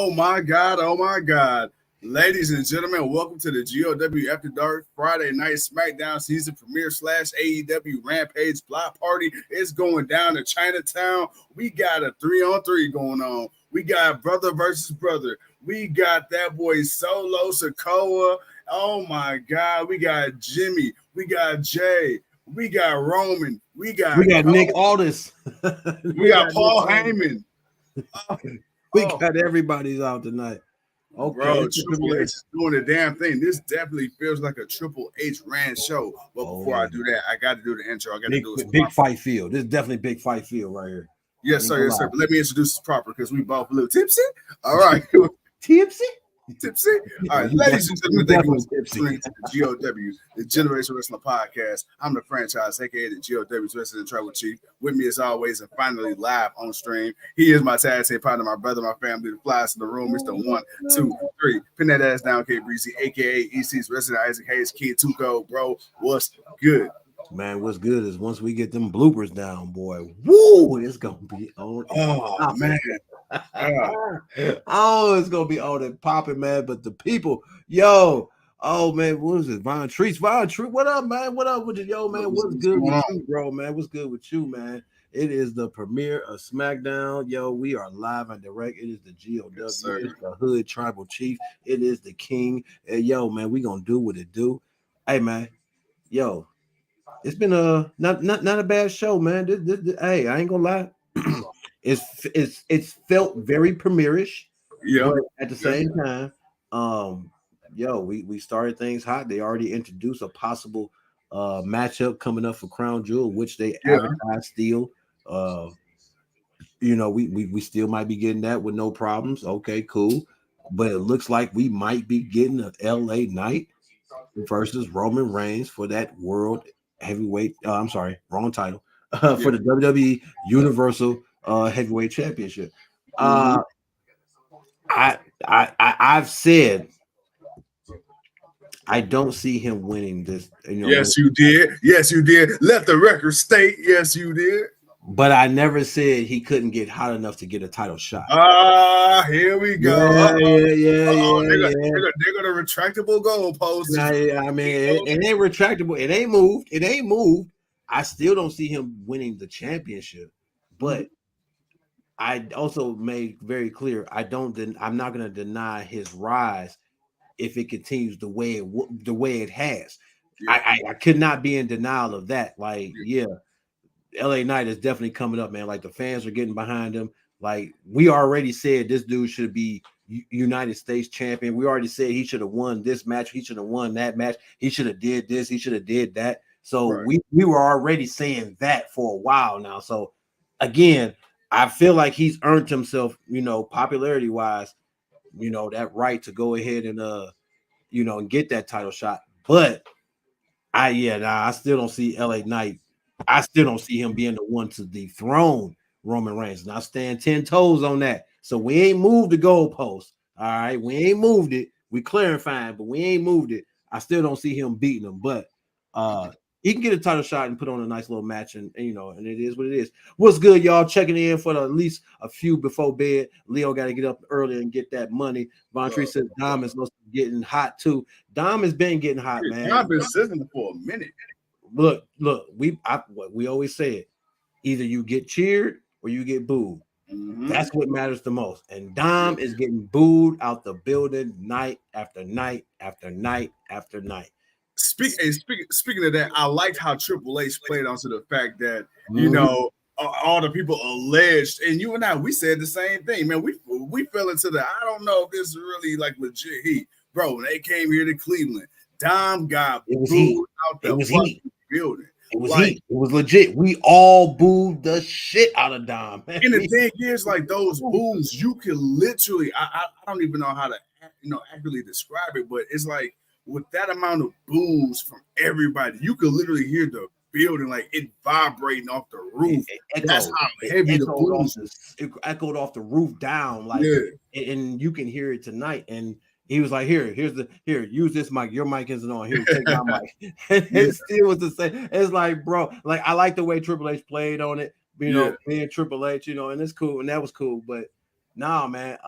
Oh my God. Oh my God. Ladies and gentlemen, welcome to the GOW After Dark Friday Night SmackDown season premiere / AEW Rampage block party. It's going down in Chinatown. We got a 3-on-3 going on. We got brother versus brother. We got that boy Solo Sakura. Oh my God. We got Jimmy. We got Jay. We got Roman. We got Nick Aldis. we got Paul Heyman. We got everybody's out tonight. Okay, bro, Triple H is doing the damn thing. This definitely feels like a Triple H ran show. But before I do that, I got to do the intro. I got to do it. Big fight feel. This is definitely big fight feel right here. Yes, sir. Yes, sir. But let me introduce this proper because we both a little tipsy. All right. Tipsy? All right, ladies and gentlemen, thank you for listening to the GOW, the Generation Wrestling Podcast. I'm the franchise, aka the GOW's Resident Tribal Chief. With me, as always, and finally live on stream, he is my tag team partner, my brother, my family, the flies in the room. Mr. 1, 2, 3. Pin that ass down, K Breezy, aka EC's Resident Isaac Hayes, Kid Tuco. Bro, what's good? Man, what's good is once we get them bloopers down, boy, woo, it's gonna be on. Oh man. It's gonna be on and popping, man. But the people, oh man, what is it? Von Treese, what up, man? What up with you, man? What's good with you, bro, man? What's good with you, man? It is the premiere of SmackDown, we are live and direct. It is the GOW, it's the Hood Tribal Chief, it is the King. And man, we gonna do what it do. Hey, man, it's been not a bad show, man. Hey, I ain't gonna lie. It's felt very premiere-ish. Yeah. At the same time, we started things hot. They already introduced a possible matchup coming up for Crown Jewel, which they advertised still. We still might be getting that with no problems. Okay, cool. But it looks like we might be getting an LA Knight versus Roman Reigns for that world heavyweight. Wrong title. For the WWE Universal Heavyweight Championship. I've said I don't see him winning this. Yes, you did. Yes, you did. Let the record state. Yes, you did. But I never said he couldn't get hot enough to get a title shot. Here we go. Yeah. They're gonna retractable goalposts. I mean, it ain't retractable. It ain't moved. I still don't see him winning the championship, but I also made very clear I'm not going to deny his rise if it continues the way it has. I could not be in denial of that. Like, LA Knight is definitely coming up, man. Like, the fans are getting behind him. Like, we already said this dude should be United States champion. We already said he should have won this match. He should have won that match. He should have did this. He should have did that. So we were already saying that for a while now. So again, I feel like he's earned himself, popularity wise, that right to go ahead and and get that title shot. But I still don't see LA Knight. I still don't see him being the one to dethrone Roman Reigns. And I stand 10 toes on that. So we ain't moved the goalpost. All right, we ain't moved it. We clarifying, but we ain't moved it. I still don't see him beating him, but he can get a title shot and put on a nice little match, and and it is what it is. What's good, y'all? Checking in for at least a few before bed. Leo got to get up early and get that money. Von Tree says Dom is getting hot too. Dom has been getting hot, man. I've been sitting for a minute. Look, we always say it. Either you get cheered or you get booed. Mm-hmm. That's what matters the most. And Dom is getting booed out the building night after night after night after night. Speaking of that, I liked how Triple H played onto the fact that all the people alleged, and you and I, we said the same thing, man. We fell into the I don't know if this is really like legit heat, bro. When they came here to Cleveland, Dom got booed out the building. It was heat. It was legit. We all booed the shit out of Dom, man. And the thing is, like those boos, you can literally I don't even know how to accurately describe it, but it's like with that amount of boos from everybody, you could literally hear the building like it vibrating off the roof. That's how heavy the boos. It echoed off the roof down, and you can hear it tonight. And he was like, "Here, use this mic. Your mic isn't on. Here, take my mic." And it still was the same. It's like, bro, like I like the way Triple H played on it. Being Triple H, and it's cool, and that was cool. But No, man.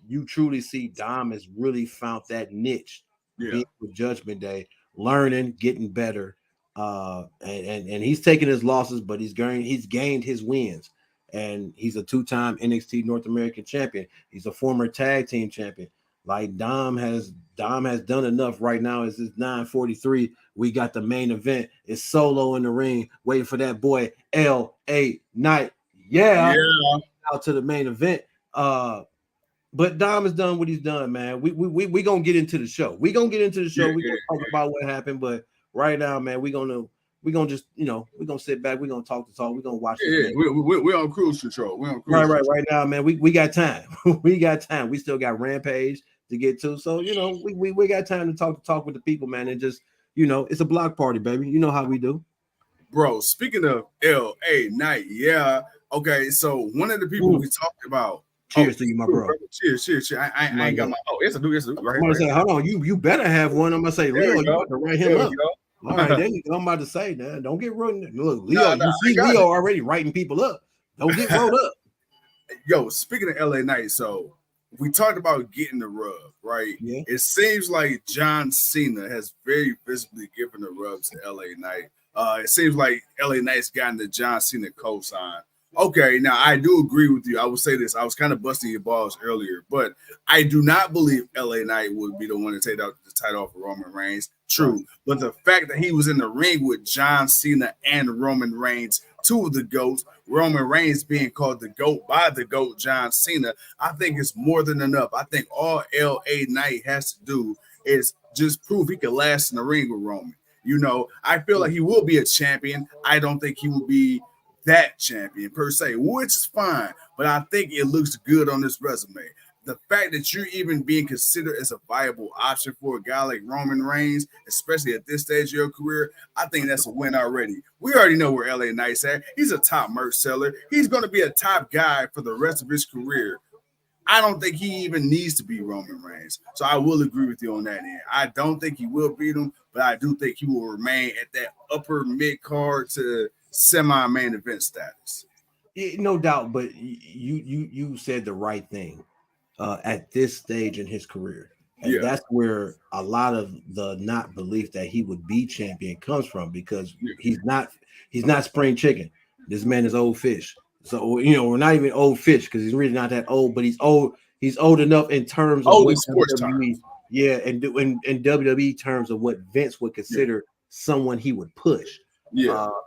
You truly see Dom has really found that niche, Yeah. being with Judgment Day, learning, getting better. And he's taking his losses, but he's gained his wins. And he's a 2-time NXT North American champion. He's a former tag team champion. Like Dom has done enough right now. It's 9:43. We got the main event. It's Solo in the ring, waiting for that boy LA Knight. Yeah. Out to the main event. But Dom has done what he's done, man. We gonna get into the show. We gonna talk about what happened. But right now, man, we gonna just we gonna sit back. We gonna talk the talk. We gonna watch this. Yeah, we on cruise control. Right now, man. We got time. We got time. We still got Rampage to get to. So we got time to talk with the people, man. And just it's a block party, baby. You know how we do. Bro, speaking of LA Knight, yeah. Okay, so one of the people we talked about. Cheers to you, my bro. Cheers. I ain't got my. Oh, it's a dude. Right. I'm gonna say, hold on. You better have one. I'm gonna say, Leo, you got to write him up. All right, there you go. I'm about to say, man, don't get ruined. Look, Leo, you see Leo already writing people up. Don't get rolled up. Yo, speaking of LA Knight, so we talked about getting the rub, right? Yeah. It seems like John Cena has very visibly given the rub to LA Knight. It seems like LA Knight's gotten the John Cena cosign. Okay, now I do agree with you. I will say this. I was kind of busting your balls earlier, but I do not believe LA Knight would be the one to take out the title off of Roman Reigns. True. But the fact that he was in the ring with John Cena and Roman Reigns, two of the GOATs, Roman Reigns being called the GOAT by the GOAT John Cena, I think it's more than enough. I think all LA Knight has to do is just prove he can last in the ring with Roman. I feel like he will be a champion. I don't think he will be that champion per se, which is fine, but I think it looks good on this resume. The fact that you're even being considered as a viable option for a guy like Roman Reigns, especially at this stage of your career, I think that's a win already. We already know where LA Knight's at. He's a top merch seller. He's going to be a top guy for the rest of his career. I don't think he even needs to be Roman Reigns. So I will agree with you on that end. I don't think he will beat him, but I do think he will remain at that upper mid card to semi-main event status. No doubt, but you said the right thing at this stage in his career. And that's where a lot of the not belief that he would be champion comes from, because he's not spring chicken. This man is old fish. So we're not even old fish because he's really not that old, but he's old. He's old enough in terms of what sports WWE, and in WWE terms of what Vince would consider someone he would push.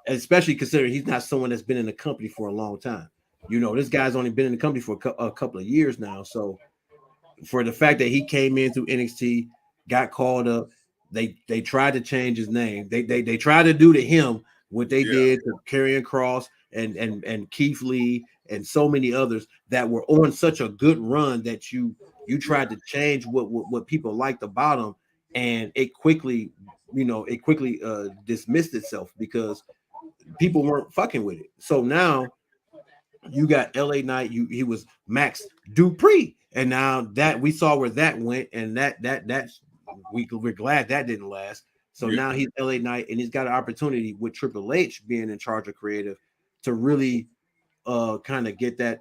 Especially considering he's not someone that's been in the company for a long time. This guy's only been in the company for a couple of years now. So for the fact that he came in through NXT, got called up, they tried to change his name. They tried to do to him what they did to Karrion Kross and Keith Lee and so many others that were on such a good run that you tried to change what people liked about him, and it quickly dismissed itself because people weren't fucking with it. So now you got LA Knight. He was Max Dupree, and now that we saw where that went, and we're glad that didn't last. So now he's LA Knight, and he's got an opportunity with Triple H being in charge of creative to really kind of get that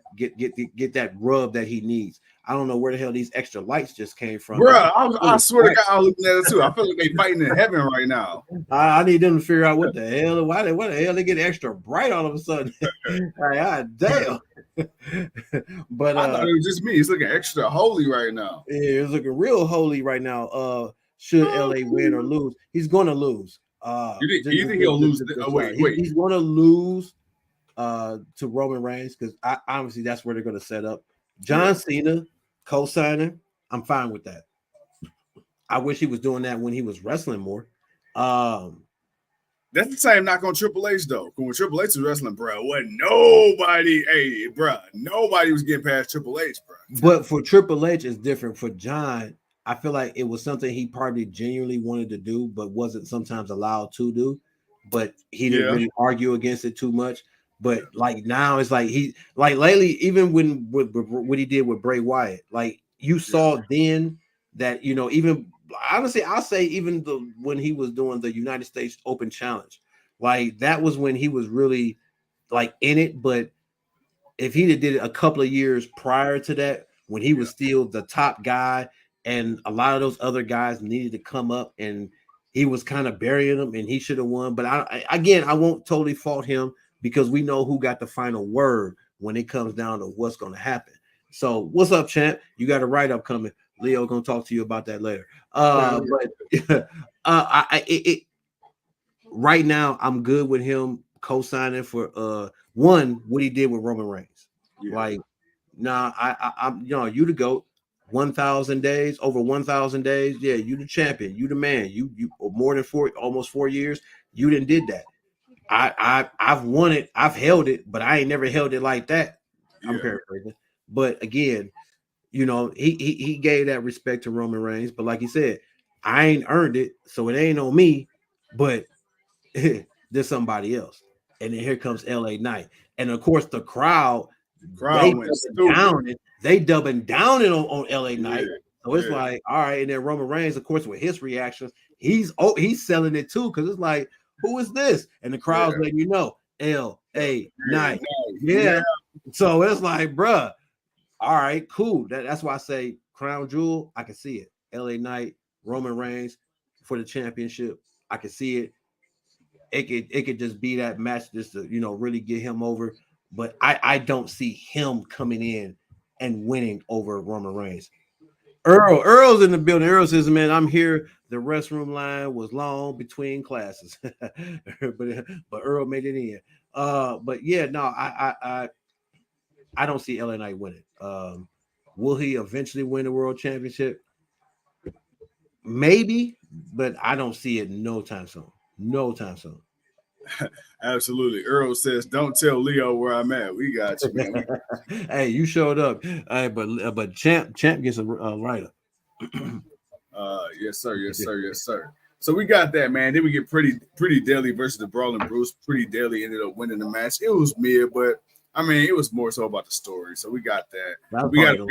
rub that he needs. I don't know where the hell these extra lights just came from. Bro, I swear to God, I'm looking at it too. I feel like they fighting in heaven right now. I need them to figure out what the hell they get extra bright all of a sudden. Damn. But I thought it was just me. It's looking extra holy right now. Yeah, it's looking real holy right now. Should LA win or lose? He's gonna lose. You think he'll lose? Wait. He's gonna lose to Roman Reigns, because obviously that's where they're going to set up. John Cena co-signing, I'm fine with that. I wish he was doing that when he was wrestling more. That's the same knock on Triple H though. When Triple H was wrestling, bro, nobody was getting past Triple H, bro. But for Triple H, it's different. For John, I feel like it was something he probably genuinely wanted to do, but wasn't sometimes allowed to do. But he didn't really argue against it too much. But like now, it's like lately, even with what he did with Bray Wyatt, like you saw then that even honestly, I'll say even when he was doing the United States Open Challenge, like that was when he was really like in it. But if he did it a couple of years prior to that, when he was still the top guy, and a lot of those other guys needed to come up, and he was kind of burying them, and he should have won. But I won't totally fault him because we know who got the final word when it comes down to what's going to happen. So, what's up, champ? You got a write up coming. Leo gonna talk to you about that later. But right now, I'm good with him co-signing for one what he did with Roman Reigns. Yeah. Like, nah, I'm you the GOAT. 1,000 days, over 1,000 days. Yeah, you the champion. You the man. You more than almost 4 years. You didn't did that. I've won it. I've held it, but I ain't never held it like that. I'm paraphrasing. But again, he gave that respect to Roman Reigns. But like he said, I ain't earned it, so it ain't on me. But there's somebody else. And then here comes LA Knight. And of course, the crowd they doubling down on LA Knight. So it's like, all right. And then Roman Reigns, of course, with his reactions, he's selling it too, because it's like, who is this? And the crowd's letting you know, LA Knight. Yeah. So it's like, bruh, all right, cool. That's why I say crown jewel. I can see it. LA Knight, Roman Reigns for the championship. I can see it. It could just be that match just to really get him over. But I don't see him coming in and winning over Roman Reigns. Earl's in the building. Earl says, man, I'm here. The restroom line was long between classes. but Earl made it in. But yeah, no, I don't see LA Knight winning. Will he eventually win the world championship? Maybe, but I don't see it no time soon. No time soon. Absolutely. Earl says, don't tell Leo where I'm at. We got you, man. Hey, you showed up. Hey, but Champ gets a write-up. Yes, sir. Yes, sir. Yes, sir. So we got that, man. Then we get pretty Daily versus the Brawling Bruce. Pretty Daily ended up winning the match. It was mid, but I mean, it was more so about the story. So we got that. We got to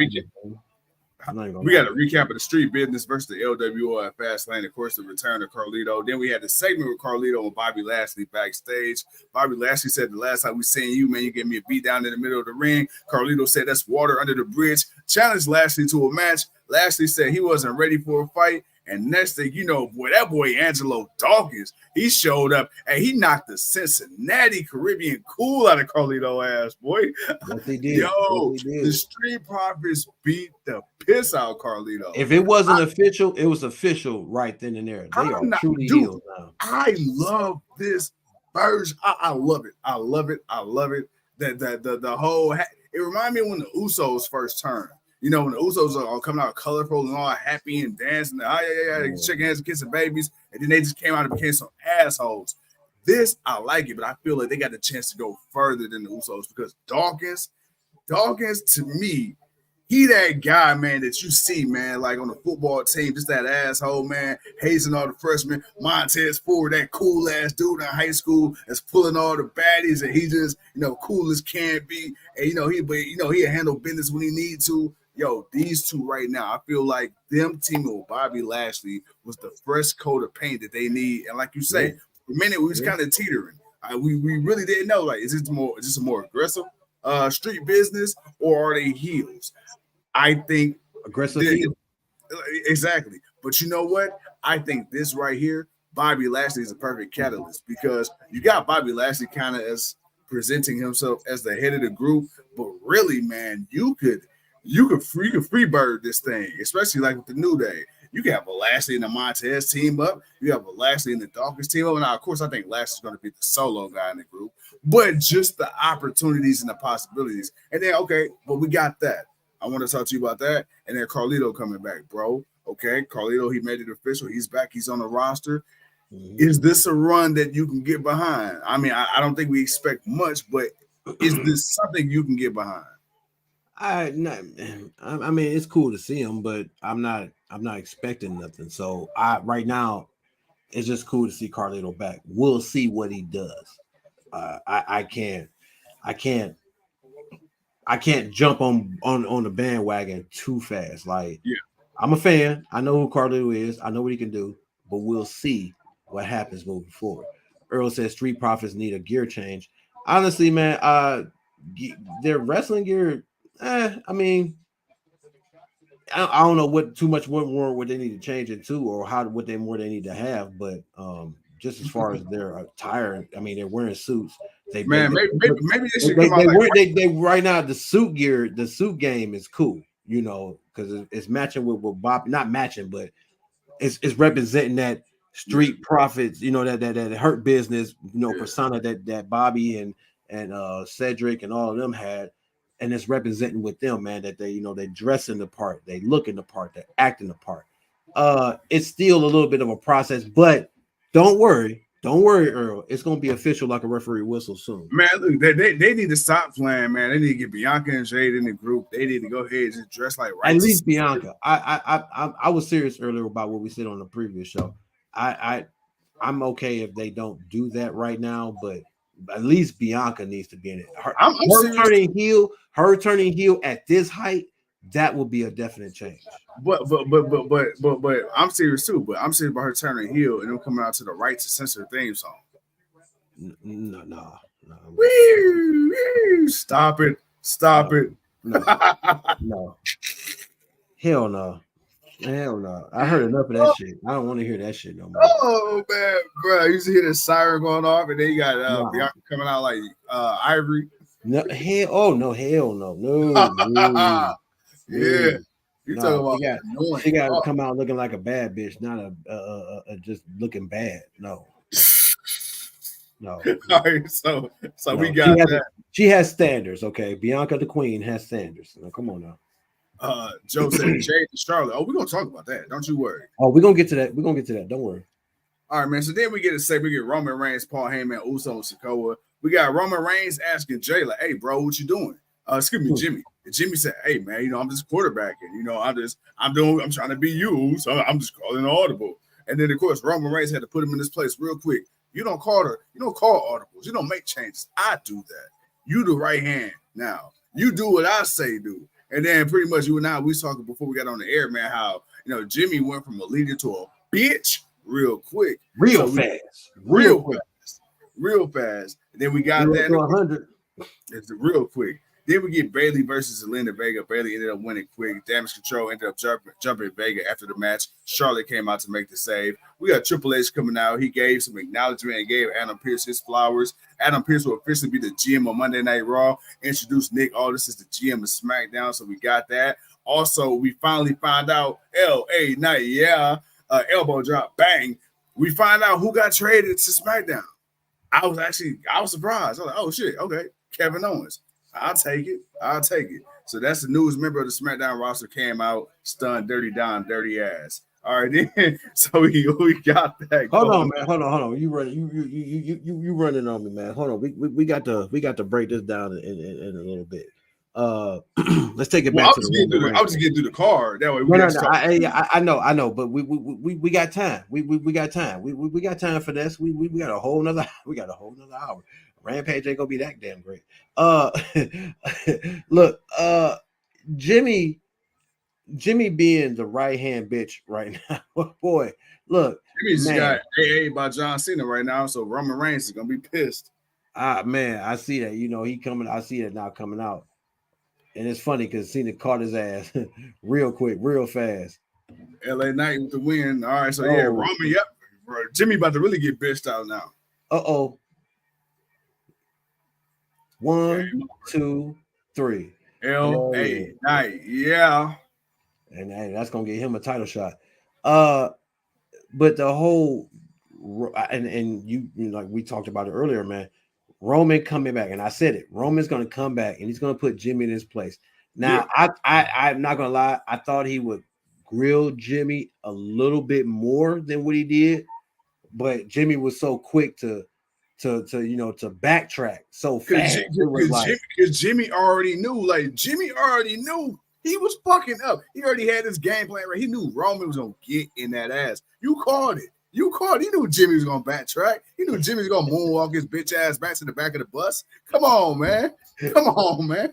recap of the Street Business versus the LWO at Fastlane. Of course, the return of Carlito. Then we had the segment with Carlito and Bobby Lashley backstage. Bobby Lashley said, the last time we seen you, man, you gave me a beat down in the middle of the ring. Carlito said, that's water under the bridge. Challenged Lashley to a match. Lashley said he wasn't ready for a fight. And next thing you know, boy, that boy Angelo Dawkins, he showed up and he knocked the Cincinnati Caribbean cool out of Carlito ass, boy. Yes, he did. Yo, yes, he did. The Street Profits beat the piss out Carlito. If it wasn't official, it was official right then and there. They are truly healed now. I love this version. I love it. I love it. I love it. The whole it reminded me of when the Usos first turned. When the Usos are all coming out colorful and all happy and dancing, shaking hands and kissing babies, and then they just came out and became some assholes. This, I like it, but I feel like they got the chance to go further than the Usos because Dawkins, to me, he that guy, man, that you see, man, like on the football team, just that asshole, man, hazing all the freshmen. Montez Ford, that cool-ass dude in high school that's pulling all the baddies, and he just, cool as can be. And, he'll handle business when he need to. Yo, these two right now, I feel like them teaming with Bobby Lashley was the fresh coat of paint that they need. And like you say, for a minute, we was kind of teetering. We really didn't know, like, is this a more aggressive Street Business, or are they heels? I think aggressive. Exactly. But you know what? I think this right here, Bobby Lashley is a perfect catalyst because you got Bobby Lashley kind of as presenting himself as the head of the group. But really, man, you could free bird this thing, especially like with the New Day. You can have a Lashley and the Montez team up. You have a Lashley and the Dawkins team up. Now, of course, I think Lashley's going to be the solo guy in the group, but just the opportunities and the possibilities. And then, okay, but we got that. I want to talk to you about that. And then Carlito coming back, bro. Okay, Carlito, he made it official. He's back. He's on the roster. Mm-hmm. Is this a run that you can get behind? I mean, I don't think we expect much, but is this something you can get behind? I mean, it's cool to see him, but I'm not expecting nothing. So right now, it's just cool to see Carlito back. We'll see what he does. I can't jump on the bandwagon too fast. Like, I'm a fan. I know who Carlito is. I know what he can do, but we'll see what happens moving forward. Earl says Street Profits need a gear change. Honestly, man, their wrestling gear. I mean, I don't know what more they need to change it to, or what they need to have. But just as far as their attire, I mean, they're wearing suits. Maybe they should come out they right now. The suit game is cool, you know, because it's matching with Bob, not matching, but it's representing that street profits, you know, that hurt business, you know, persona that Bobby and Cedric and all of them had. And it's representing with them, man, that they, you know, they dress in the part, they look in the part, they're acting the part. It's still a little bit of a process, but don't worry, Earl. It's gonna be official like a referee whistle soon. Man, look, they need to stop playing, man. They need to get Bianca and Jade in the group. They need to go ahead and just dress like right. At least Bianca. I was serious earlier about what we said on the previous show. I'm okay if they don't do that right now, but at least Bianca needs to be in it. Her turning heel at this height, that would be a definite change. But I'm serious too. But I'm serious about her turning heel and them coming out to the Right to Censor theme song. No. Stop it. No. Hell no. Hell no. I heard enough of that shit. I don't want to hear that shit no more. Oh man, bro. You used to hear the siren going off, and then you got Bianca coming out like Ivory. No, hell no. Yeah. You talking about she got to come out looking like a bad bitch, not a just looking bad. No. All right, so we got that. She has standards, okay? Bianca the Queen has standards. Now, come on now. Joe said Jade and Charlotte. Oh, we're gonna talk about that. Don't you worry. Oh, we're gonna get to that. Don't worry. All right, man. So then we get Roman Reigns, Paul Heyman, Uso, and Sakura. We got Roman Reigns asking Jay, like, "Hey, bro, what you doing?" Excuse me, Jimmy. And Jimmy said, "Hey, man, you know, I'm just quarterbacking. You know, I'm trying to be you, so I'm just calling an audible." And then of course Roman Reigns had to put him in this place real quick. You don't call audibles. You don't make changes. I do that. You the right hand now. You do what I say do. And then pretty much you and I, we was talking before we got on the air, man, how, you know, Jimmy went from a leader to a bitch real quick. Real fast. And then we got that. 100. It's real quick. Then we get Bayley versus Zelina Vega. Bayley ended up winning quick. Damage Control ended up jumping Vega after the match. Charlotte came out to make the save. We got Triple H coming out. He gave some acknowledgement and gave Adam Pearce his flowers. Adam Pearce will officially be the GM on Monday Night Raw. Introduced Nick Aldis as the GM of SmackDown, so we got that. Also, we finally found out LA Knight, elbow drop, bang. We find out who got traded to SmackDown. I was surprised. I was like, oh shit, okay, Kevin Owens. I'll take it. So that's the newest member of the SmackDown roster came out, stunned Dirty Don, dirty ass. All right, then. So we got that. Hold on, man. Hold on. You running on me, man. Hold on. We got to break this down in a little bit. Let's take it back to the. I was just getting through the card. That way I know, but we got time. We got time. We got time for this. We got a whole nother hour. Rampage ain't gonna be that damn great. Look, Jimmy being the right hand bitch right now. Boy, look, Jimmy's got AA by John Cena right now, so Roman Reigns is gonna be pissed. Man, I see that. You know, he coming. I see that now coming out, and it's funny because Cena caught his ass real quick, real fast. LA Knight with the win. All right, so yeah, Roman. Yep, bro. Jimmy about to really get bitched out now. 1, 2, 3. LA Knight, yeah. And that's gonna get him a title shot. But the whole and you like we talked about it earlier, man. Roman coming back, and I said it. Roman's gonna come back, and he's gonna put Jimmy in his place. Now, I'm not gonna lie. I thought he would grill Jimmy a little bit more than what he did, but Jimmy was so quick to backtrack so fast. Because Jimmy already knew. Like Jimmy already knew he was fucking up. He already had this game plan right. He knew Roman was gonna get in that ass. You called it. He knew Jimmy was gonna backtrack. He knew Jimmy was gonna moonwalk his bitch ass back to the back of the bus. Come on, man. Man,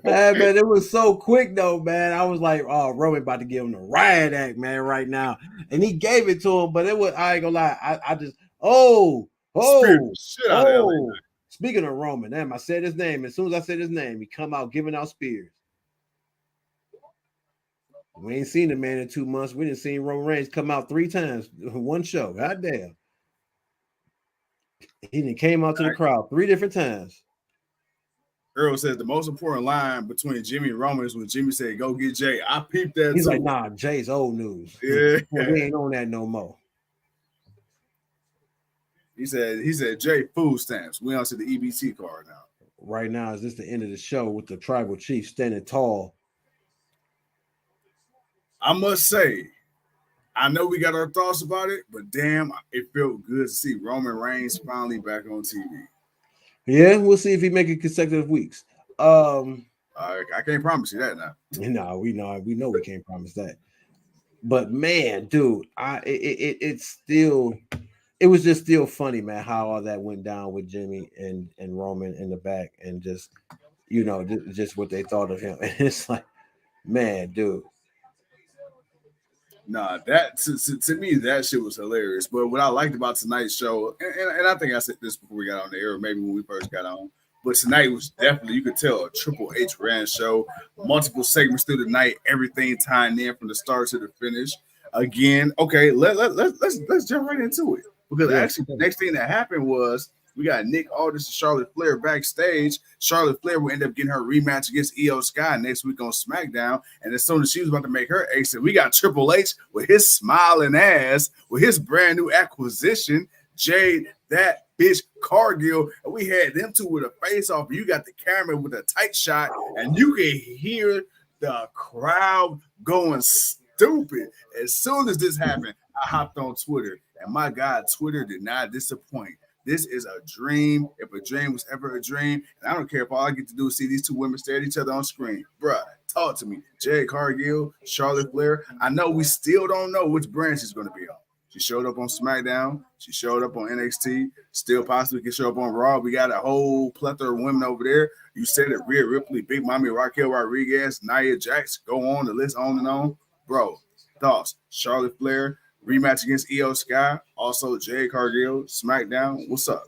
it was so quick though, man. I was like, oh, Roman about to give him the riot act, man, right now. And he gave it to him, but I ain't gonna lie. I just Speaking of Roman, damn, I said his name. As soon as I said his name, he come out giving out spears. We ain't seen the man in 2 months. We didn't see Roman Reigns come out 3 times in one show. God damn. He done came out to the crowd 3 different times. Earl says the most important line between Jimmy and Roman is when Jimmy said, "Go get Jay." I peeped that. He's too. like, nah, Jay's old news. Yeah, we ain't on that no more. He said, Jay, food stamps. We on to the EBT card now. Right now, is this the end of the show with the tribal chief standing tall? I must say, I know we got our thoughts about it, but damn, it felt good to see Roman Reigns finally back on TV. Yeah, we'll see if he make it consecutive weeks. I can't promise you that now. No, we know we can't promise that. But man, dude, it was just still funny, man, how all that went down with Jimmy and Roman in the back, and just just what they thought of him. And it's like, man, dude. Nah, that to me, that shit was hilarious. But what I liked about tonight's show, and I think I said this before we got on the air, or maybe when we first got on, but tonight was definitely, you could tell, a Triple H ran show. Multiple segments through the night, everything tying in from the start to the finish. Again, okay, let's jump right into it, because actually the next thing that happened was we got Nick Aldis and Charlotte Flair backstage. Charlotte Flair will end up getting her rematch against Skye next week on SmackDown. And as soon as she was about to make her exit, we got Triple H with his smiling ass, with his brand new acquisition, Jade, that bitch Cargill. And we had them two with a face off. You got the camera with a tight shot, and you can hear the crowd going stupid. As soon as this happened, I hopped on Twitter. And my God, Twitter did not disappoint. This is a dream, if a dream was ever a dream. And I don't care if all I get to do is see these two women stare at each other on screen. Bruh, talk to me. Jade Cargill, Charlotte Flair. I know we still don't know which brand she's going to be on. She showed up on SmackDown. She showed up on NXT. Still possibly can show up on Raw. We got a whole plethora of women over there. You said it, Rhea Ripley, Big Mommy Raquel Rodriguez, Nia Jax. Go on, the list on and on. Bro, thoughts. Charlotte Flair. Rematch against Skye, also Jade Cargill, SmackDown. What's up?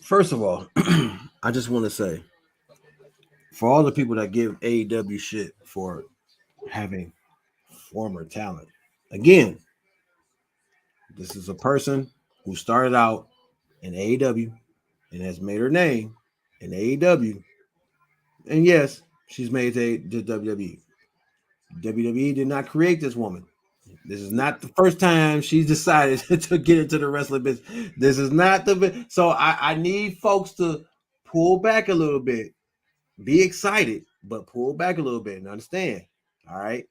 First of all, I just want to say, for all the people that give AEW shit for having former talent, again, this is a person who started out in AEW and has made her name in AEW. And yes, she's made it to WWE. WWE did not create this woman. This is not the first time she's decided to get into the wrestling business. This is not the so I need folks to pull back a little bit, be excited, but pull back a little bit and understand. All right.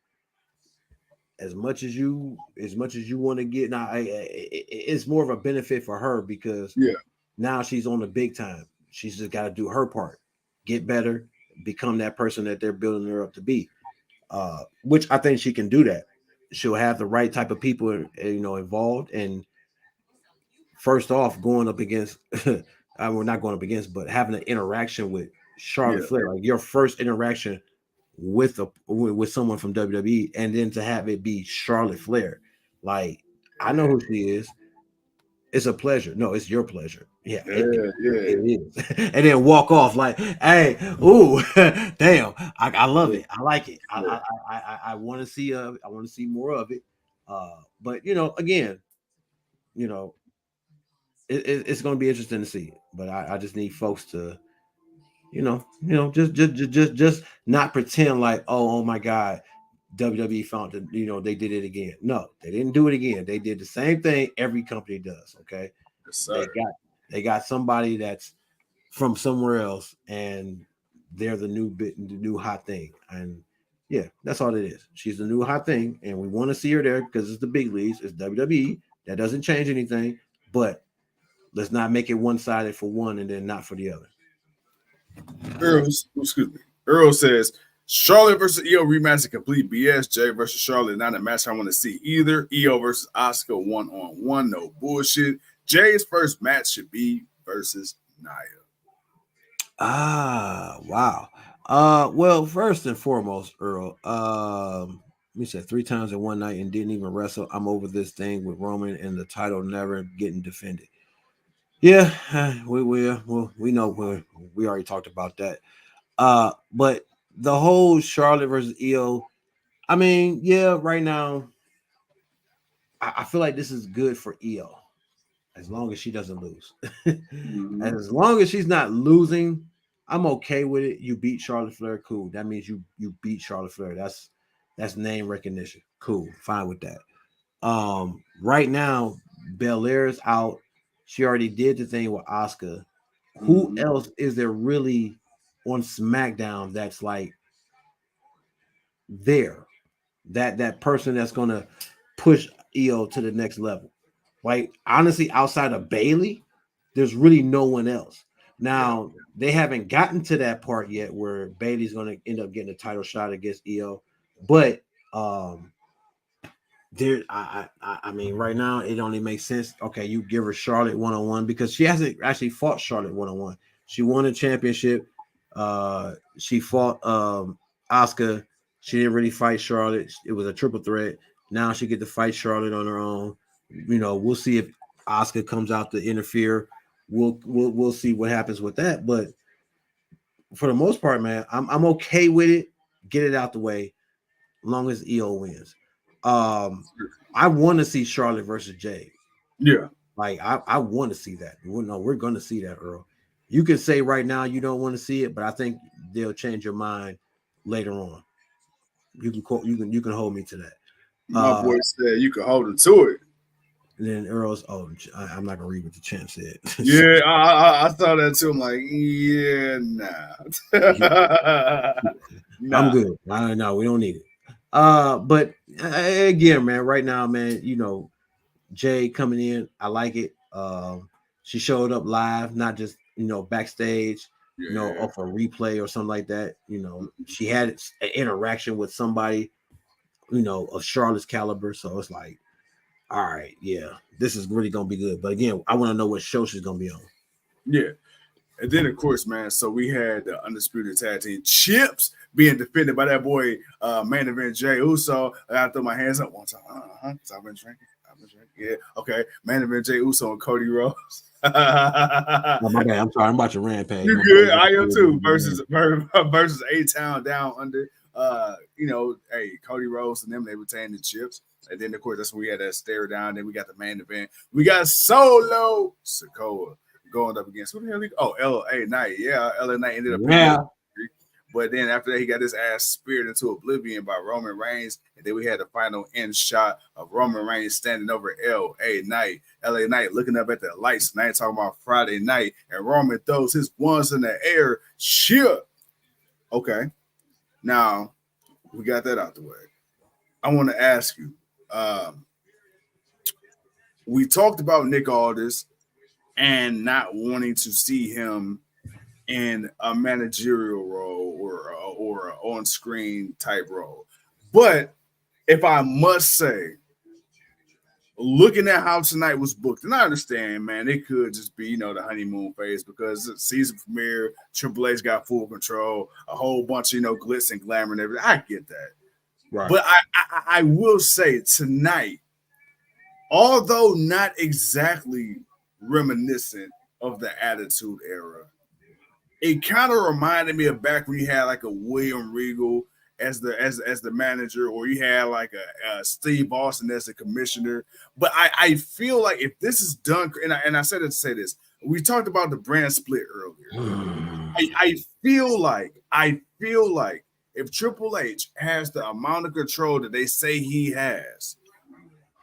As much as you want to get now, it's more of a benefit for her because now she's on the big time. She's just got to do her part, get better, become that person that they're building her up to be. Which I think she can do that. She'll have the right type of people, involved. And first off, going up against, we're not going up against, but having an interaction with Charlotte Flair, like your first interaction with someone from WWE, and then to have it be Charlotte Flair, like I know who she is. It's a pleasure. No, it's your pleasure. Yeah, it is. And then walk off like, hey, ooh, damn, I love it. I like it. I want to see I want to see more of it. But again, it's going to be interesting to see. But I just need folks to, just not pretend like, oh my God, WWE found it, they did it again. No, they didn't do it again. They did the same thing every company does. Okay. Yes, they got somebody that's from somewhere else and they're the new hot thing. And yeah, that's all it is. She's the new hot thing, and we want to see her there because it's the big leagues. It's WWE. That doesn't change anything, but let's not make it one-sided for one and then not for the other. Earl says Charlotte versus Io rematch is complete BS. Jay versus Charlotte, not a match I want to see either. Io versus Asuka 1-on-1, no bullshit. Jay's first match should be versus Nia. Wow. Well, first and foremost, Earl, we said 3 times in one night and didn't even wrestle. I'm over this thing with Roman and the title never getting defended. Yeah, we know we already talked about that. But the whole Charlotte versus Io, I mean, yeah, right now, I feel like this is good for Io as long as she doesn't lose. Mm-hmm. As long as she's not losing, I'm okay with it. You beat Charlotte Flair, cool. That means you beat Charlotte Flair. That's name recognition. Cool, fine with that. Right now, Belair is out. She already did the thing with Asuka. Who Mm-hmm. else is there really on SmackDown that's like there? That person that's gonna push EO to the next level. Like honestly, outside of Bailey, there's really no one else. Yeah. Now they haven't gotten to that part yet where Bailey's gonna end up getting a title shot against EO, but there I mean right now it only makes sense. Okay, you give her Charlotte one-on-one because she hasn't actually fought Charlotte one-on-one. She won a championship. She fought Asuka. She didn't really fight Charlotte. It was a triple threat. Now she get to fight Charlotte on her own. You know, we'll see if Asuka comes out to interfere. We'll see what happens with that. But for the most part, man, I'm okay with it. Get it out the way long as EO wins. I want to see Charlotte versus Jade. Yeah. Like I want to see that. We're gonna see that, Earl. You can say right now you don't want to see it, but I think they'll change your mind later on. You can hold me to that. My boy said you can hold it to it. And then Earl's I'm not gonna read what the champ said. Yeah, I saw that too. I'm like, yeah, nah. I'm Nah. good. I know we don't need it. But again, man, right now, man, Jay coming in, I like it. She showed up live, not just backstage, Yeah. off a replay or something like that. She had an interaction with somebody, of Charlotte's caliber. So it's like, all right, yeah, this is really gonna be good. But again, I want to know what show she's gonna be on. Yeah. And then, of course, man, so we had the Undisputed Tag Team Chips being defended by that boy, main event Jay Uso. I got to throw my hands up one time. So I've been drinking. Yeah. Okay. Main event Jay Uso and Cody Rhodes. Oh, my bad. I'm sorry. I'm watching Rampage. You good? I am too. Versus A-Town Down Under. Hey, Cody Rhodes and them, they retained the chips. And then, of course, that's when we had that stare down. Then we got the main event. We got Solo Sakura going up against who the hell? LA Knight. Yeah, LA Knight ended up picking up. But then after that, he got his ass speared into oblivion by Roman Reigns. And then we had the final end shot of Roman Reigns standing over LA Knight. LA Knight looking up at the lights. And I ain't talking about Friday night. And Roman throws his ones in the air. Shit. Okay. Now, we got that out the way. I want to ask you. We talked about Nick Aldis and not wanting to see him in a managerial role or an on-screen type role. But if I must say, looking at how tonight was booked, and I understand, man, it could just be, the honeymoon phase because it's season premiere, Triple H got full control, a whole bunch of, glitz and glamour and everything. I get that. Right. But I will say tonight, although not exactly reminiscent of the Attitude Era, it kind of reminded me of back when you had like a William Regal as the manager, or you had like a Steve Austin as the commissioner. But I feel like if this is done, and I said it to say this, we talked about the brand split earlier. I feel like if Triple H has the amount of control that they say he has,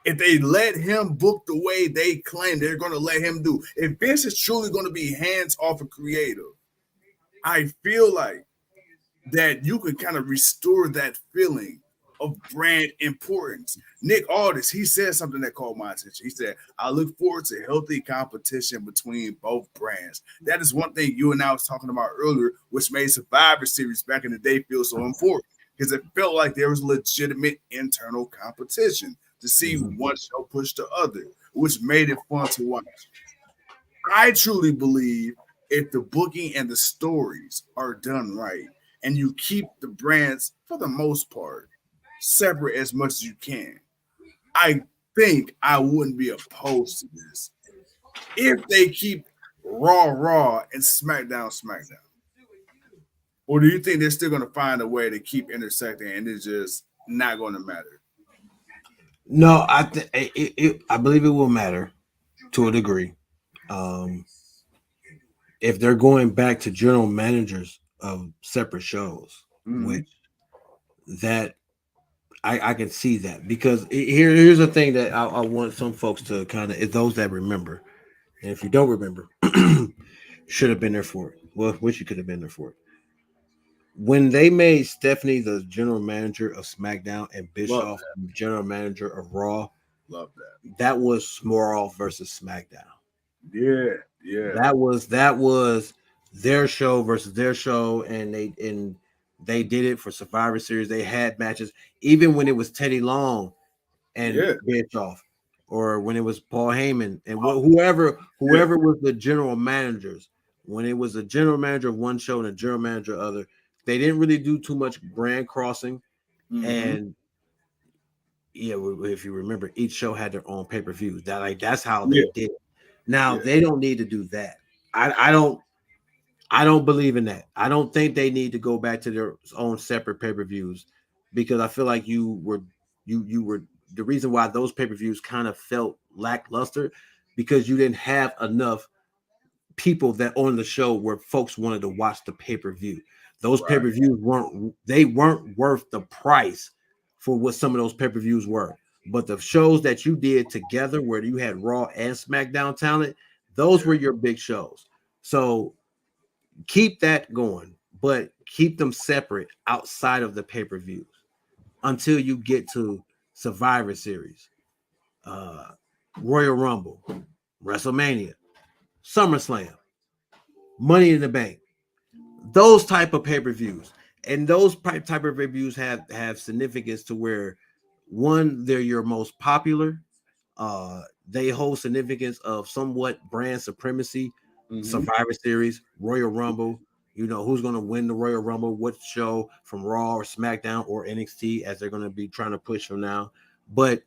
if they let him book the way they claim they're going to let him do, if Vince is truly going to be hands off and creative, I feel like that you can kind of restore that feeling of brand importance. Nick Aldis, he said something that caught my attention. He said, I look forward to healthy competition between both brands. That is one thing you and I was talking about earlier, which made Survivor Series back in the day feel so important, because it felt like there was legitimate internal competition to see one show push the other, which made it fun to watch. I truly believe if the booking and the stories are done right, and you keep the brands, for the most part, separate as much as you can, I think I wouldn't be opposed to this. if they keep Raw, and SmackDown? Or do you think they're still going to find a way to keep intersecting and it's just not going to matter? No, I believe it will matter to a degree. Um, if they're going back to general managers of separate shows, which that I can see that because here's the thing that I want some folks to kind of those that remember, and if you don't remember, should have been there for it. Well, wish you could have been there for it. When they made Stephanie the general manager of SmackDown and Bischoff general manager of Raw, love that. That was Raw versus SmackDown. Yeah. That was their show versus their show, and they did it for Survivor Series. They had matches, even when it was Teddy Long and Bischoff, or when it was Paul Heyman and whoever was the general managers. When it was a general manager of one show and a general manager of other, they didn't really do too much brand crossing. And yeah, if you remember, each show had their own pay-per-views. That's how they did it. Now they don't need to do that. I don't believe in that. I don't think they need to go back to their own separate pay-per-views because I feel like you were the reason why those pay-per-views kind of felt lackluster because you didn't have enough people that on the show where folks wanted to watch the pay-per-view. Those pay-per-views weren't worth the price for what some of those pay-per-views were. But the shows that you did together where you had Raw and SmackDown talent, those were your big shows. So keep that going, but keep them separate outside of the pay-per-views until you get to Survivor Series, Royal Rumble, WrestleMania, SummerSlam, Money in the Bank. Those type of pay-per-views. And those type of pay-per-views have significance to where one, they're your most popular. They hold significance of somewhat brand supremacy. Survivor Series, Royal Rumble, who's going to win the Royal Rumble, what show from Raw or SmackDown or NXT as they're going to be trying to push them now. But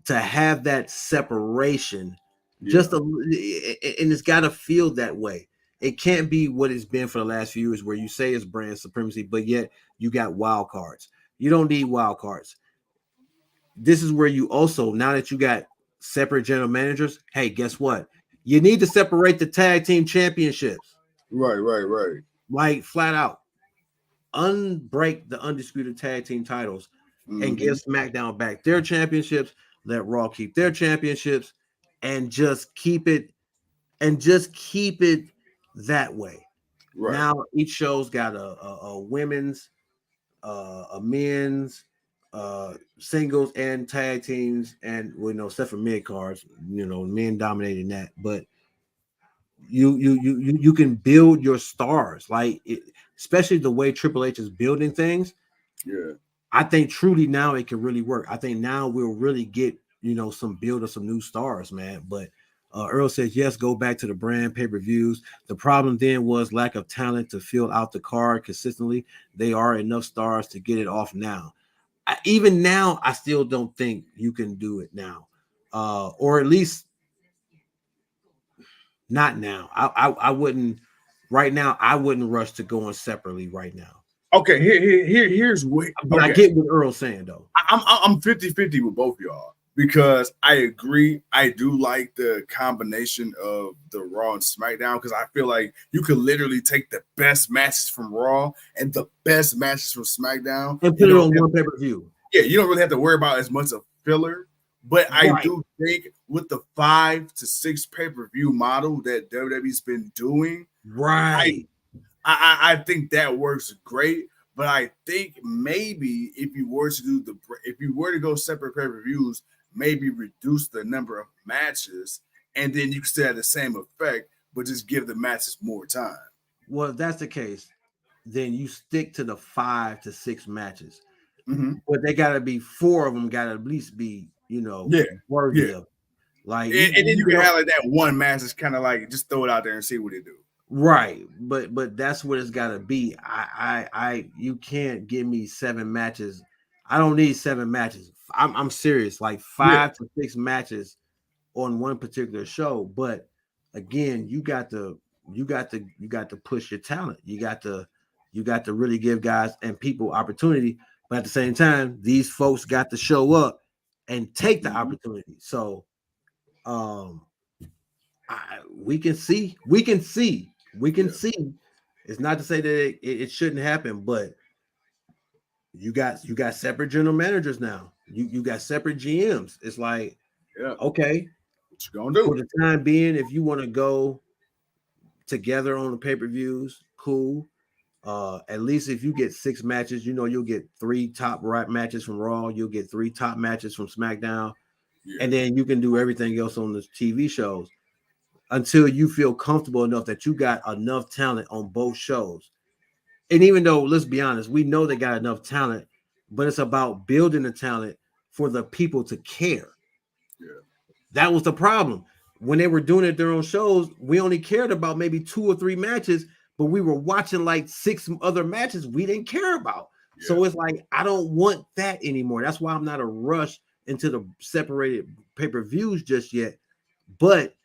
to have that separation, and it's got to feel that way. It can't be what it's been for the last few years where you say it's brand supremacy, but yet you got wild cards. You don't need wild cards. This is where you also, now that you got separate general managers, hey, guess what? You need to separate the tag team championships. Right. Like flat out. Unbreak the undisputed tag team titles and give SmackDown back their championships. Let Raw keep their championships and just keep it that way. Right. Now each show's got a women's, a men's, singles and tag teams, and except for mid cards, men dominating that, but you can build your stars especially the way Triple H is building things. Yeah, I think truly now it can really work. I think now we'll really get some build of some new stars, man. But Earl says yes, go back to the brand pay-per-views. The problem then was lack of talent to fill out the card consistently. They are enough stars to get it off now. Even now, I still don't think you can do it now, or at least not now. I wouldn't right now. I wouldn't rush to going separately right now. Okay, here's what. But I get what Earl's saying though. I'm 50-50 with both of y'all because I agree. I do like the combination of the Raw and SmackDown because I feel like you could literally take the best matches from Raw and the best matches from SmackDown and put it on one pay-per-view. Yeah, you don't really have to worry about as much of filler. But I do think with the 5 to 6 pay-per-view model that WWE's been doing, right? I think that works great. But I think maybe if you were to go separate pay-per-views, maybe reduce the number of matches, and then you can still have the same effect, but just give the matches more time. Well, if that's the case, then you stick to the 5 to 6 matches. But they gotta be 4 of them, gotta at least be, worthy of. Like, and then you can have like that one match that's kind of like just throw it out there and see what it do. Right, but that's what it's got to be. You can't give me 7 matches. I don't need 7 matches. I'm serious, like 5 to 6 matches on one particular show. But again, you got to push your talent. You got to really give guys and people opportunity. But at the same time, these folks got to show up and take the opportunity. So we can see. It's not to say that it shouldn't happen, but you got separate general managers now. You got separate GMs. It's like, okay, what you gonna do? For the time being, if you want to go together on the pay-per-views, cool. At least if you get 6 matches, you'll get 3 top matches from Raw, you'll get 3 top matches from SmackDown, and then you can do everything else on the TV shows until you feel comfortable enough that you got enough talent on both shows. And even though, let's be honest, we know they got enough talent, but it's about building the talent for the people to care. That was the problem. When they were doing it their own shows, we only cared about maybe 2 or 3 matches, but we were watching like 6 other matches we didn't care about. So it's like, I don't want that anymore. That's why I'm not a rush into the separated pay-per-views just yet. But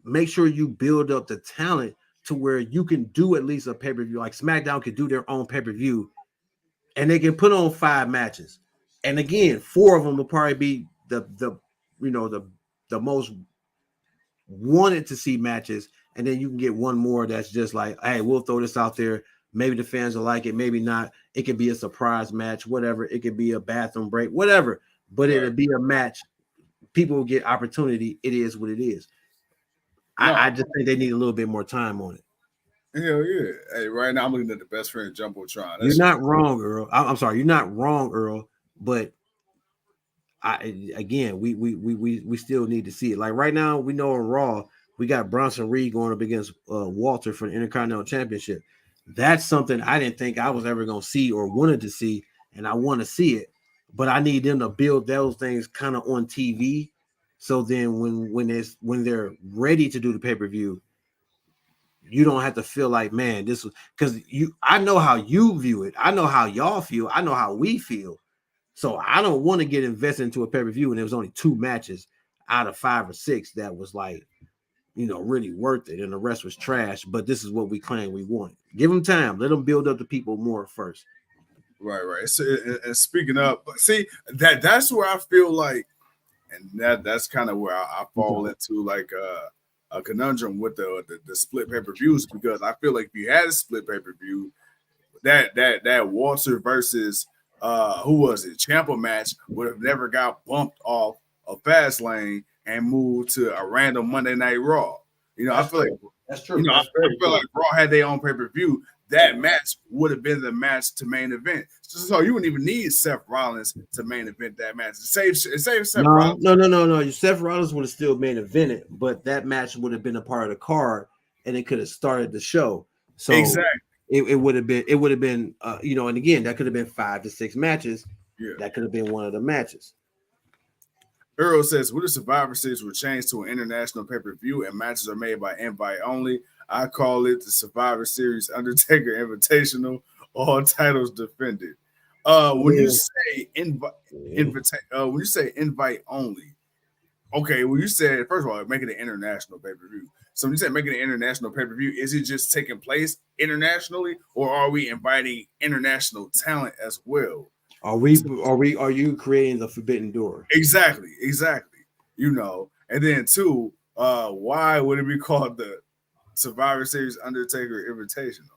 make sure you build up the talent to where you can do at least a pay-per-view. Like SmackDown could do their own pay-per-view, and they can put on 5 matches. And again, 4 of them will probably be the most wanted to see matches, and then you can get 1 more that's just like, hey, we'll throw this out there. Maybe the fans will like it, maybe not. It could be a surprise match, whatever. It could be a bathroom break, whatever. But it'll be a match. People will get opportunity. It is what it is. I just think they need a little bit more time on it. Hell yeah. Hey, right now I'm looking at the best friend Jumbotron. You're not wrong, Earl. I'm sorry, you're not wrong, Earl. But we still need to see it. Like right now, we know in Raw, we got Bronson Reed going up against Walter for the Intercontinental Championship. That's something I didn't think I was ever going to see or wanted to see, and I want to see it. But I need them to build those things kind of on TV, so then when they're ready to do the pay-per-view, you don't have to feel like, man, this was because I know how you view it. I know how y'all feel. I know how we feel. So I don't want to get invested into a pay-per-view and there was only 2 matches out of 5 or 6 that was like, really worth it, and the rest was trash. But this is what we claim we want. Give them time. Let them build up the people more first. Right. So, and speaking of, see, that's where I feel like, and that's kind of where I fall into like a conundrum with the split pay-per-views, because I feel like if you had a split pay-per-view, that Walter versus who was it, Ciampa match would have never got bumped off a Fastlane and moved to a random Monday Night Raw. I feel like that's true. I feel like Raw had their own pay-per-view. That match would have been the match to main event. So you wouldn't even need Seth Rollins to main event that match. It saves Seth Rollins. No. Seth Rollins would have still main evented, but that match would have been a part of the card, and it could have started the show. So exactly. It would have been, and again, that could have been 5 to 6 matches. Yeah. That could have been one of the matches. Earl says, what if Survivor Series were changed to an international pay-per-view and matches are made by invite only? I call it the Survivor Series Undertaker Invitational, all titles defended. When you say when you say invite only, okay, well, you said, first of all, make it an international pay-per-view. So when you say make it an international pay-per-view, is it just taking place internationally, or are we inviting international talent as well? Are you creating the forbidden door? Exactly. And then 2, why would it be called the Survivor Series Undertaker Invitational?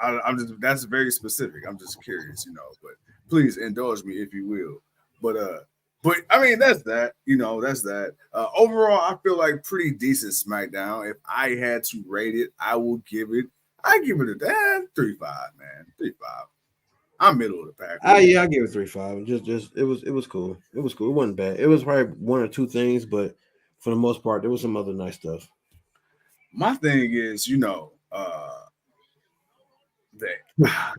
I'm just, that's very specific. I'm just curious, but please indulge me if you will. But I mean, that's that. Overall, I feel like pretty decent SmackDown. If I had to rate it, I give it a 3.5, man. 3.5. I'm middle of the pack. I give it 3.5. Just it was cool. It was cool. It wasn't bad. It was probably 1 or 2 things, but for the most part, there was some other nice stuff. My thing is, that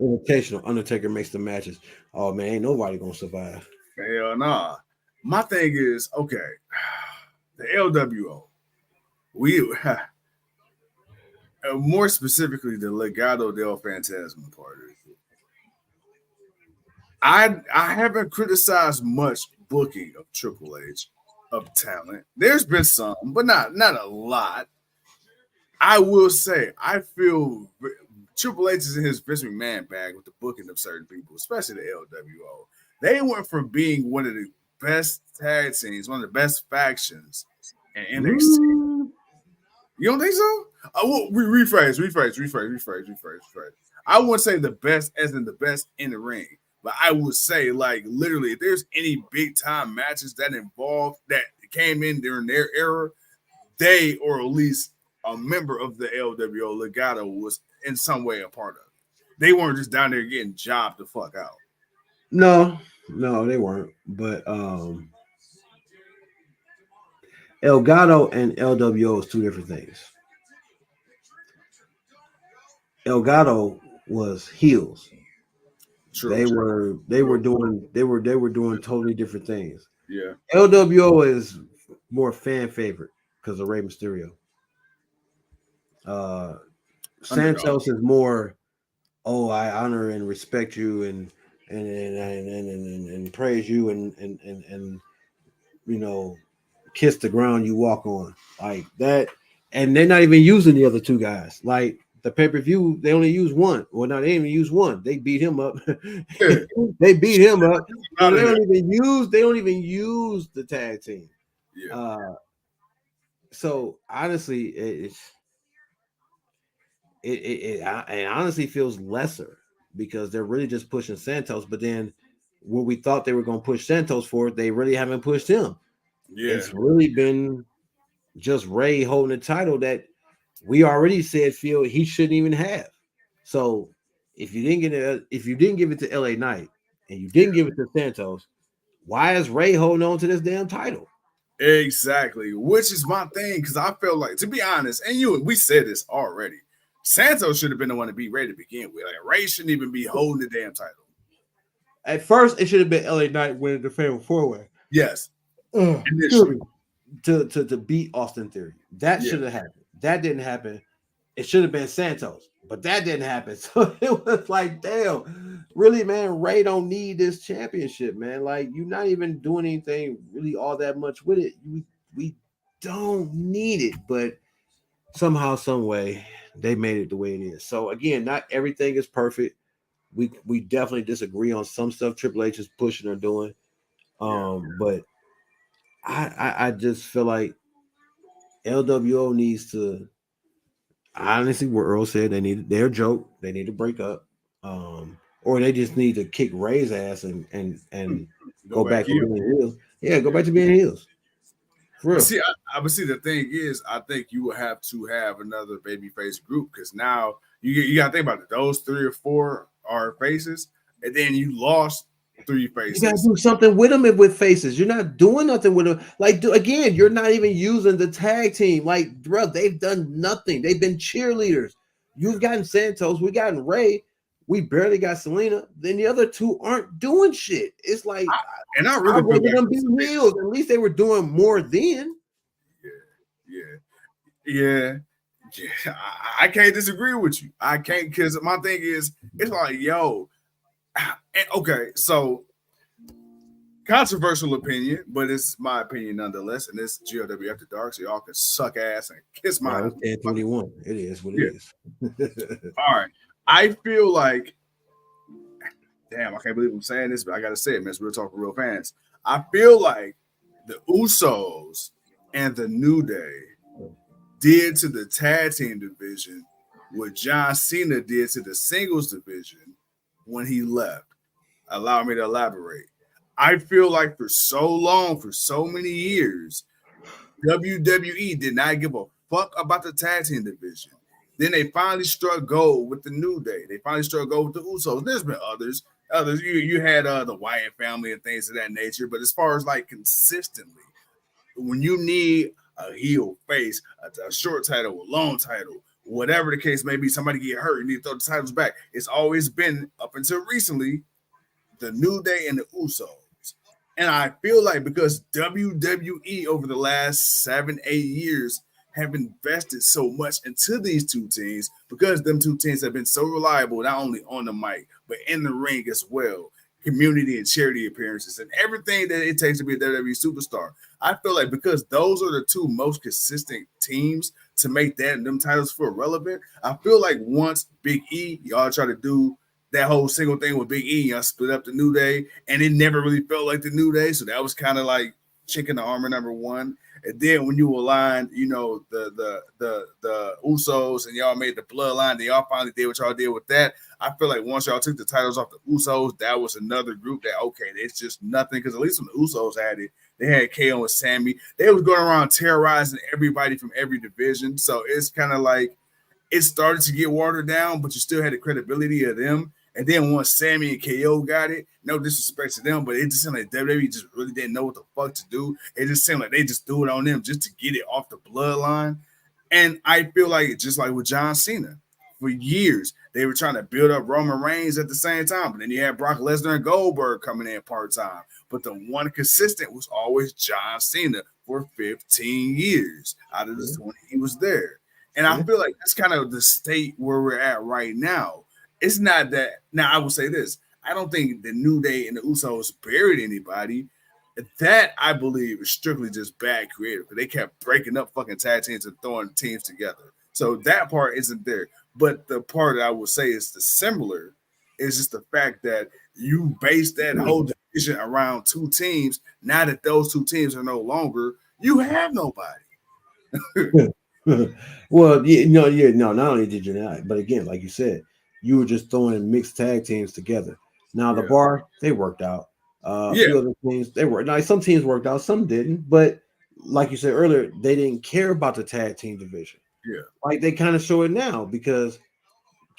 invitational Undertaker makes the matches. Oh man, ain't nobody gonna survive. Hell nah. My thing is, okay, the LWO. We more specifically the Legado del Fantasma part of it. I haven't criticized much booking of Triple H. of talent. There's been some, but not a lot. I will say, I feel Triple H is in his Vince McMahon bag with the booking of certain people, especially the LWO. They went from being one of the best tag teams, one of the best factions in NXT. You don't think so? Well, rephrase. I wouldn't say the best as in the best in the ring, but I would say, like, literally, if there's any big time matches that came in during their era, they, or at least a member of the LWO Legato, was in some way a part of it. They weren't just down there getting jobbed the fuck out. No, they weren't. But Elgato and LWO is two different things. Elgato was heels. True, they were doing totally different things. Yeah. LWO is more fan favorite because of Rey Mysterio. Santos is more, I honor and respect you and praise you and kiss the ground you walk on, like that. And they're not even using the other two guys. Like the pay-per-view, they only use one. Well, no, they didn't even use one. They beat him up. They beat him up. So they don't even use the tag team. Yeah. So honestly, it honestly feels lesser because they're really just pushing Santos. But then what we thought they were going to push Santos for, they really haven't pushed him. Yeah. It's really been just Ray holding the title that we already said feel he shouldn't even have. So if you didn't give it to LA Knight and you didn't give it to Santos, why is Ray holding on to this damn title? Exactly, which is my thing, because I feel like, to be honest, and we said this already, Santos should have been the one to be Ray to begin with. Like, Ray shouldn't even be holding the damn title. At first, it should have been LA Knight winning the Fatal 4-Way. Yes. To beat Austin Theory. That should have happened. That didn't happen. It should have been Santos, but that didn't happen. So it was like, damn, really, man, Ray don't need this championship, man. Like, you're not even doing anything really all that much with it. We don't need it, but somehow, some way, they made it the way it is. So again, not everything is perfect. We definitely disagree on some stuff Triple H is pushing or doing. But I just feel like LWO needs to, honestly, what Earl said, they're a joke. They need to break up. Or they just need to kick Ray's ass and go back to being heels. Yeah, go back to being heels. For real. See, I would see the thing is, I think you will have to have another babyface group, because now you got to think about it. Those 3 or 4 are faces, and then you lost 3 faces. You got to do something with them with faces. You're not doing nothing with them. Like, again, you're not even using the tag team. Like, bro, they've done nothing. They've been cheerleaders. You've gotten Santos. We gotten Ray. We barely got Selena. Then the other 2 aren't doing shit. It's like, I really wanted them being heels. At least they were doing more then. Yeah. I can't disagree with you. I can't, because my thing is, it's like, yo, okay, so controversial opinion, but it's my opinion nonetheless, and it's GOW After Dark, so y'all can suck ass and kiss my ass. 1021. It is what it is. All right. I feel like, damn, I can't believe I'm saying this, but I gotta say it, man. We're talking real fans. I feel like the Usos and the New Day did to the tag team division what John Cena did to the singles division when he left. Allow me to elaborate. I feel like for so long, for so many years, WWE did not give a fuck about the tag team division. Then they finally struck gold with the New Day. They finally struck gold with the Usos. There's been others. You had the Wyatt family and things of that nature. But as far as like consistently, when you need a heel face, a short title, a long title, whatever the case may be, somebody get hurt, you need to throw the titles back. It's always been, up until recently, the New Day and the Usos. And I feel like because WWE over the last 7-8 years have invested so much into these 2 teams, because them 2 teams have been so reliable, not only on the mic, but in the ring as well. community and charity appearances, and everything that it takes to be a WWE superstar. I feel like because those are the two most consistent teams to make them titles feel relevant. I feel like once Big E, y'all try to do that whole single thing with Big E, y'all split up the New Day, and it never really felt like the New Day. So that was kind of like chicken the armor number one. And then when you aligned, the Usos and y'all made the bloodline, then y'all finally did what y'all did with that. I feel like once y'all took the titles off the Usos, that was another group that okay, it's just nothing. Because at least when the Usos had it, they had KO and Sammy. They was going around terrorizing everybody from every division. So it's kind of like it started to get watered down, but you still had the credibility of them. And then once Sammy and KO got it, no disrespect to them, but it just seemed like WWE just really didn't know what the fuck to do. It just seemed like they just threw it on them just to get it off the bloodline. And I feel like just like with John Cena, for years they were trying to build up Roman Reigns at the same time, but then you had Brock Lesnar and Goldberg coming in part time. But the one consistent was always John Cena for 15 years out of the 20 he was there. And I feel like that's kind of the state where we're at right now. It's not that now. I will say this: I don't think the New Day and the Usos buried anybody. That I believe is strictly just bad creative. They kept breaking up fucking tag teams and throwing teams together. So that part isn't there. But the part that I will say is the similar is just the fact that you base that whole division around two teams. Now that those two teams are no longer, you have nobody. Well, no. Not only did you not, but again, like you said, you were just throwing mixed tag teams together. Now the bar they worked out. A few other teams they were now some teams worked out, some didn't. But like you said earlier, they didn't care about the tag team division. Yeah, like they kind of show it now because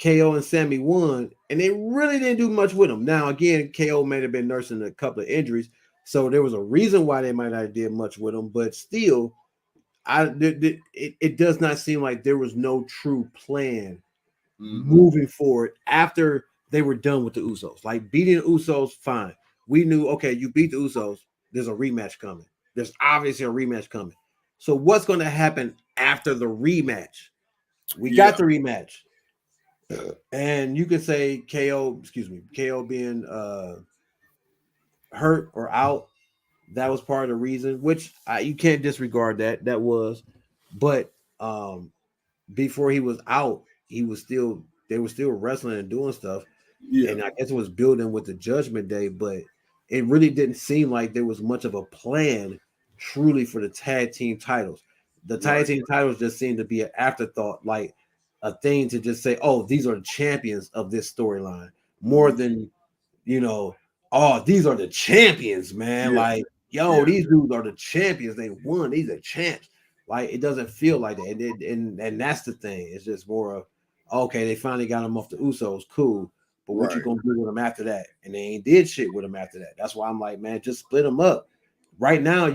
KO and Sammy won, and they really didn't do much with them. Now again, KO may have been nursing a couple of injuries, so there was a reason why they might not have did much with them. But still, it does not seem like there was no true plan moving forward after they were done with the Usos. Like beating the Usos, fine. We knew, okay, you beat the Usos, there's a rematch coming. There's obviously a rematch coming. So what's going to happen after the rematch? We got the rematch. And you could say KO being hurt or out, that was part of the reason, which you can't disregard that was. But before he was out, they were still wrestling and doing stuff. yeah. And I guess it was building with the Judgment Day, but it really didn't seem like there was much of a plan truly for the tag team titles. The tag team titles just seemed to be an afterthought, like a thing to just say, oh, these are the champions of this storyline, more than oh, these are the champions, man. Like, yo, these dudes are the champions. They won. These are champs. Like, it doesn't feel like that. And that's the thing. It's just more of, okay, they finally got them off the Usos. Cool. But what you gonna do with them after that? And they ain't did shit with them after that. That's why I'm like, man, just split them up. Right now,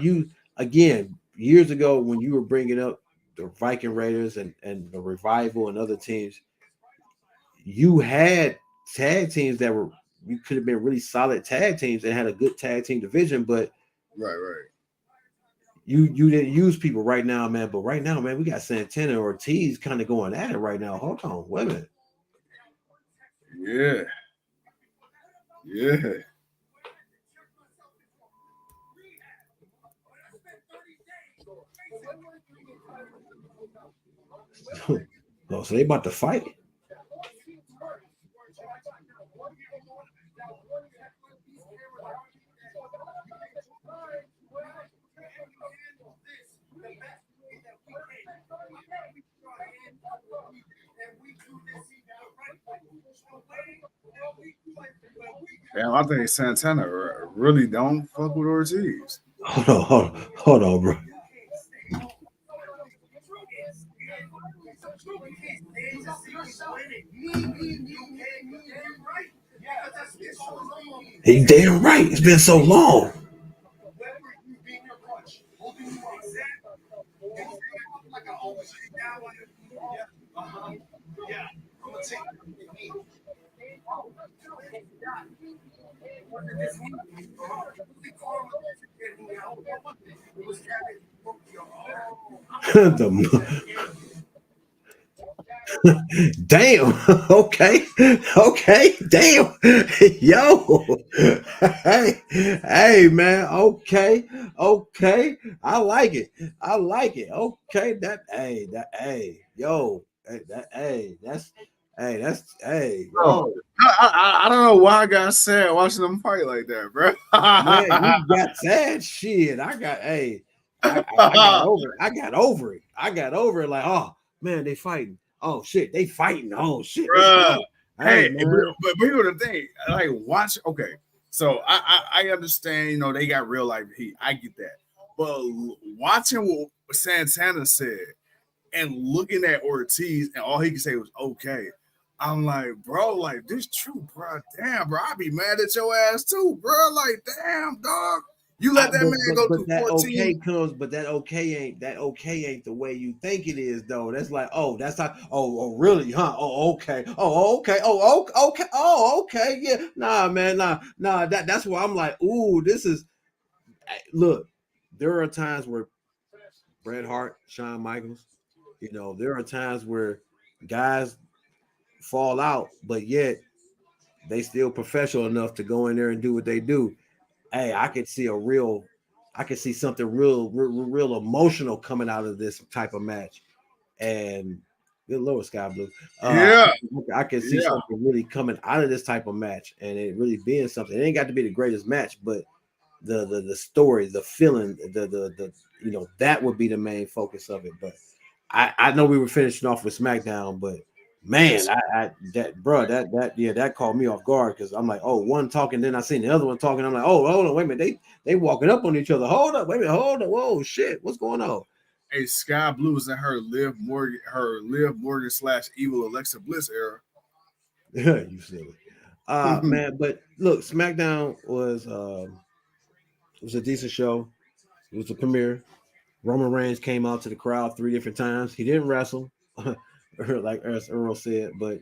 again, years ago when you were bringing up the Viking Raiders and the Revival and other teams, you had tag teams that were you could have been really solid tag teams and had a good tag team division, but right. You didn't use people right now, man. But right now, man, we got Santana or Ortiz kind of going at it right now. Hold on, wait a minute. Yeah. Oh, so they about to fight. Damn, I think Santana really don't fuck with Ortiz. Hold on, bro. He damn right. It's been so long. Damn. Okay. Okay. Damn. Yo. Hey, man. Okay. Okay. I like it. I like it. Okay. Yo. Hey, Bro, yo. I don't know why I got sad watching them fight like that, bro. Man, you got sad shit. I got over it. I got over it. I got over it. Like, oh man, they fighting. Oh shit, they fighting. Oh shit, let's Bruh. go. Hey Hey, man. but here's the thing. Like, watch. Okay, so I understand. You know, they got real life heat. I get that. But watching what Santana said and looking at Ortiz, and all he could say was okay. I'm like, bro, like this true, bro. Damn, bro, I be mad at your ass too, bro. Like, damn, dog. You let that man go But through that 14. okay comes, but that okay ain't the way you think it is though. That's like, oh, that's how. Oh, really, huh? Oh, okay. Oh, okay. Oh, okay. Oh, okay. Yeah. Nah, man. Nah. That's why I'm like, ooh, this is. Look, there are times where Bret Hart, Shawn Michaels, there are times where guys fall out, but yet they still professional enough to go in there and do what they do. Hey, I could see something real emotional coming out of this type of match. And good Lord, Sky Blue. Yeah, I can see yeah. something really coming out of this type of match, and it really being something. It ain't got to be the greatest match, but the story, the feeling, the that would be the main focus of it. But I know we were finishing off with SmackDown, but man, that caught me off guard because I'm like, oh, one talking, then I seen the other one talking. I'm like, oh, hold on, wait a minute, they walking up on each other. Hold up, wait a minute, hold up, whoa, shit, what's going on? Hey, Sky Blue was in her Liv Morgan / evil Alexa Bliss era. You silly, man. But look, SmackDown was a decent show. It was a premiere. Roman Reigns came out to the crowd 3 different times. He didn't wrestle, like as Earl said, but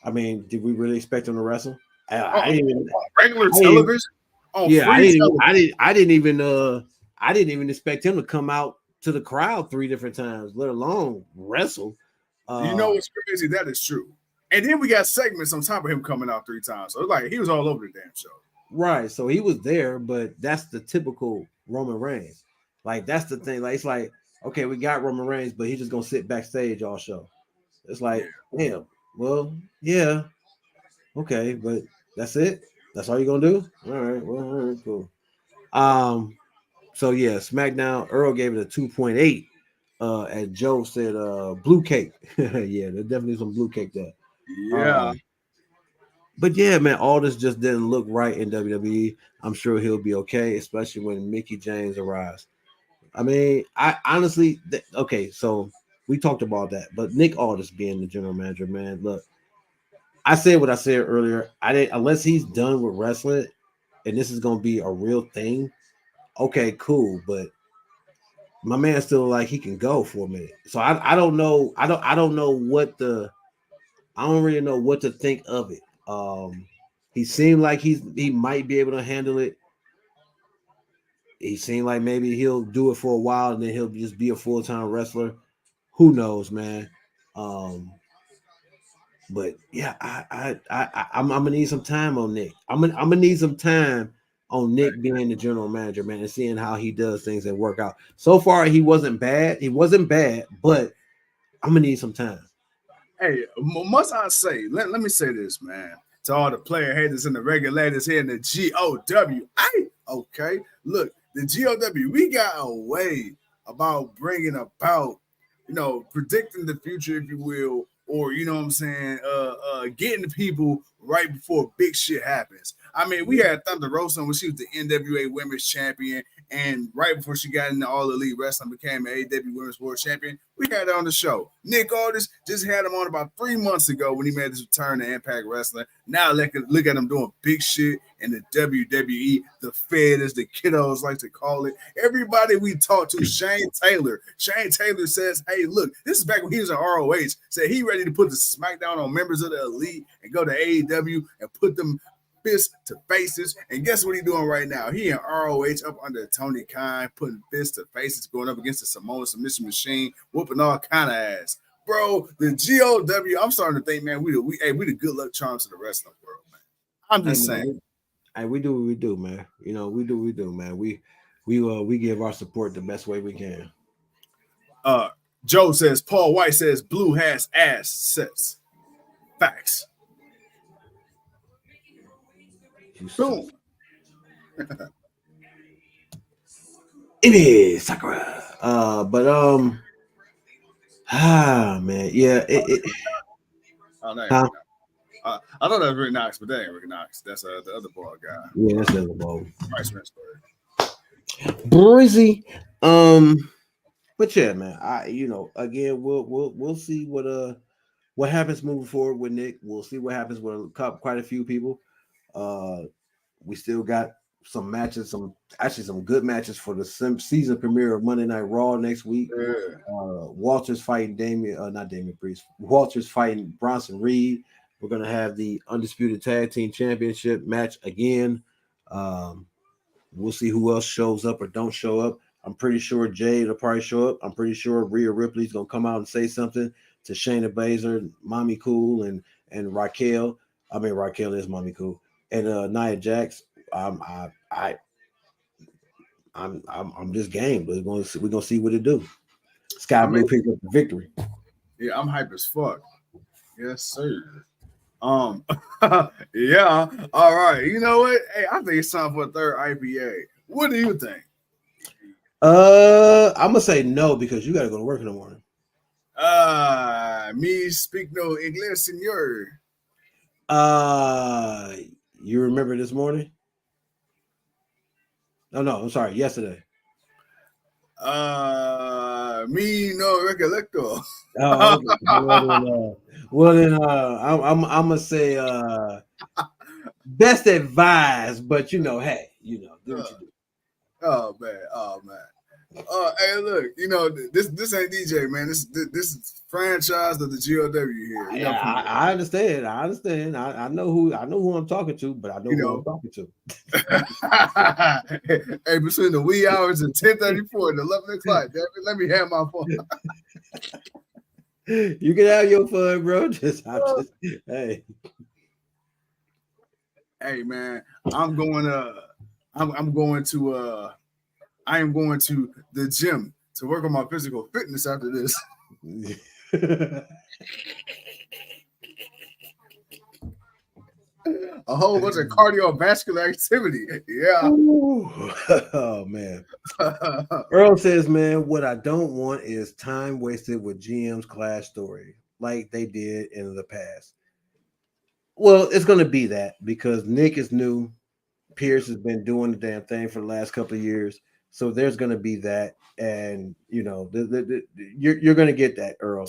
I mean, did we really expect him to wrestle? Oh, I didn't even. regular I didn't. television on Yeah, free television. I didn't even. I didn't even expect him to come out to the crowd 3 different times, let alone wrestle. You know Uh, what's crazy? That is true. And then we got segments on top of him coming out 3 times. So it's like he was all over the damn show. right. So he was there, but that's the typical Roman Reigns. Like that's the thing. Like it's like, okay, we got Roman Reigns, but he's just gonna sit backstage all show. It's Yeah. like, damn. Well, yeah, okay, but that's it. That's all you're gonna do. All right. Well, all right, cool. So yeah, SmackDown. Earl gave it a 2.8. As Joe said, blue cake. Yeah, there's definitely some blue cake there. Yeah. But yeah, man, all this just didn't look right in WWE. I'm sure he'll be okay, especially when Mickey James arrives. I mean, I honestly, okay, so we talked about that, but Nick Aldis being the general manager, man, look, I said what I said earlier. I didn't unless he's done with wrestling and this is gonna be a real thing. Okay, cool, but my man still like he can go for a minute. So I don't know. I don't know what the I don't really know what to think of it. He seemed like he might be able to handle it. He seemed like maybe he'll do it for a while and then he'll just be a full-time wrestler. Who knows, man? Um, but yeah, I'm gonna need some time on Nick. I'm gonna need some time on Nick being the general manager, man, and seeing how he does things and work out. So far, he wasn't bad. He wasn't bad, but I'm gonna need some time. Hey, must I say, let me say this, man. To all the player haters and the regulators here in the GOW. Okay. Look, the GOW, we got a way about bringing about, predicting the future, if you will, or you know what I'm saying, getting the people right before big shit happens. I mean, we had Thunder Rosa when she was the NWA Women's Champion, and right before she got into All Elite Wrestling, became an AEW Women's World Champion. We had her on the show. Nick Aldis just had him on about 3 months ago when he made his return to Impact Wrestling. Now look at him doing big shit in the WWE, the Fed, as the kiddos like to call it. Everybody we talked to, Shane Taylor says, hey, look, this is back when he was in ROH, said he ready to put the SmackDown on members of the Elite and go to AEW and put them fists to faces. And guess what he's doing right now? He in ROH up under Tony Khan, putting fists to faces, going up against the Samoan submission machine, whooping all kind of ass. bro. The GOW. I'm starting to think, man, we the good luck charms of the wrestling world, man. I'm just saying. We do what we do, man. You know, we do what we do, man. We give our support the best way we can. Joe says Paul White says Blue has assets. Facts. Boom. It is Sakura. Man, yeah. Oh, no, huh? I thought that was Rick Knox, but that ain't Rick Knox. That's the other ball guy. Yeah, that's the other ball. Bryce Rensburg. Breezy. But yeah, man. Again, we'll see what happens moving forward with Nick. We'll see what happens with quite a few people. We still got some matches, some good matches for the season premiere of Monday Night Raw next week. Yeah. Walter's fighting not Damian Priest. Walter's fighting Bronson Reed. We're gonna have the Undisputed Tag Team Championship match again. We'll see who else shows up or don't show up. I'm pretty sure Jade will probably show up. I'm pretty sure Rhea Ripley's gonna come out and say something to Shayna Baszler, Mommy Cool, and Raquel. I mean, Raquel is Mommy Cool, and Nia Jax. I'm just game, but we're gonna see what it do. Sky Blue picked up the victory. Yeah, I'm hype as fuck. Yes, sir. Yeah. All right. You know what? Hey, I think it's time for a third IPA. What do you think? I'm gonna say no because you gotta go to work in the morning. Me speak no English, senor. You remember this morning? Oh no, I'm sorry, yesterday. Me no recollecto. Oh, okay. I'm gonna say best advised, but hey, do what you do. Oh man. Hey, look, this ain't DJ, man. This is franchise of the GOW here. Yeah, I understand. I know who I'm talking to, but I know who I'm talking to. Hey, between the wee hours and 10:34 and 11 o'clock, let me have my phone. You can have your fun, bro. Hey. Hey, man, I am going to the gym to work on my physical fitness after this. A whole bunch of cardiovascular activity. Yeah. Ooh. Oh, man. Earl says, man, what I don't want is time wasted with GM's Clash story like they did in the past. Well, it's going to be that because Nick is new. Pierce has been doing the damn thing for the last couple of years. So there's going to be that. And, you're going to get that, Earl.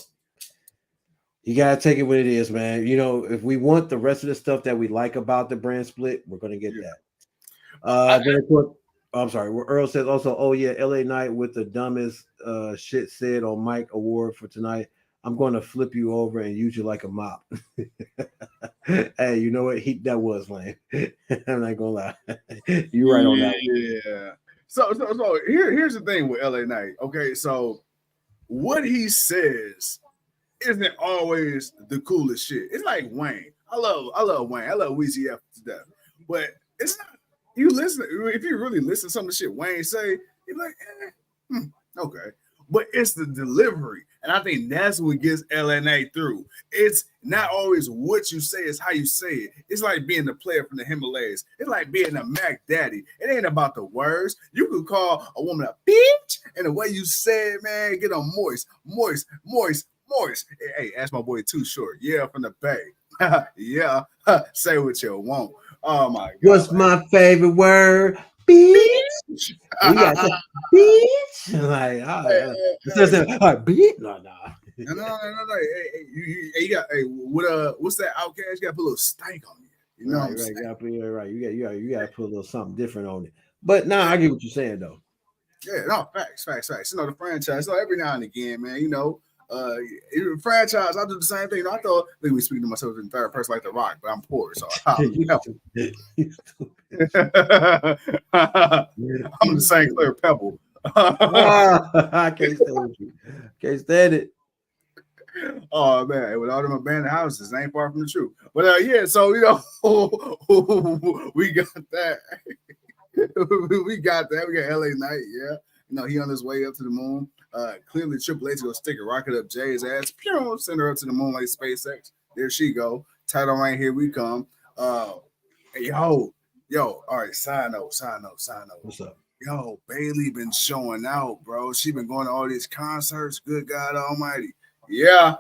You got to take it what it is, man. If we want the rest of the stuff that we like about the brand split, we're going to get that. Then, of course, I'm sorry. Earl says also, oh, yeah, LA Knight with the dumbest shit said on Mike Award for tonight. I'm going to flip you over and use you like a mop. Hey, you know what? That was lame. I'm not going to lie. You're right on that one. Yeah. So here's the thing with LA Knight. Okay, so what he says isn't always the coolest shit. It's like Wayne. I love Wayne. I love Weezy F to death. But it's not. You listen. If you really listen to some of the shit Wayne say, you're like, okay. But it's the delivery. And I think that's what gets LNA through. It's not always what you say, it's how you say it. It's like being the player from the Himalayas. It's like being a Mac Daddy. It ain't about the words. You could call a woman a bitch, and the way you say it, man, get them moist. Hey, ask my boy Too Short. Yeah, from the Bay. Yeah, say what you want. Oh, my God. What's my favorite word? Bitch. We got that bitch. Like, all right, bitch. No. No. Hey, you got what's that Outcast? You got to put a little stank on you. You know what I'm saying? Right. You got to put a little something different on it. But I get what you're saying though. Yeah, no, facts. The franchise. So every now and again, man, franchise, I do the same thing. I thought we speaking to myself in third person like The Rock, but I'm poor, so I'm the St. Clair Pebble. I can't stand you. Can't stand it. Oh man, with all them abandoned houses, ain't far from the truth. But yeah, so we got that. we got that. We got LA Knight, yeah. He on his way up to the moon. Clearly Triple H gonna stick a rocket up Jay's ass. Pew, send her up to the moon like SpaceX. There she go. Title right here we come. Yo, all right. Side note. What's up? Yo, Bailey been showing out, bro. She been going to all these concerts. Good God Almighty. Yeah.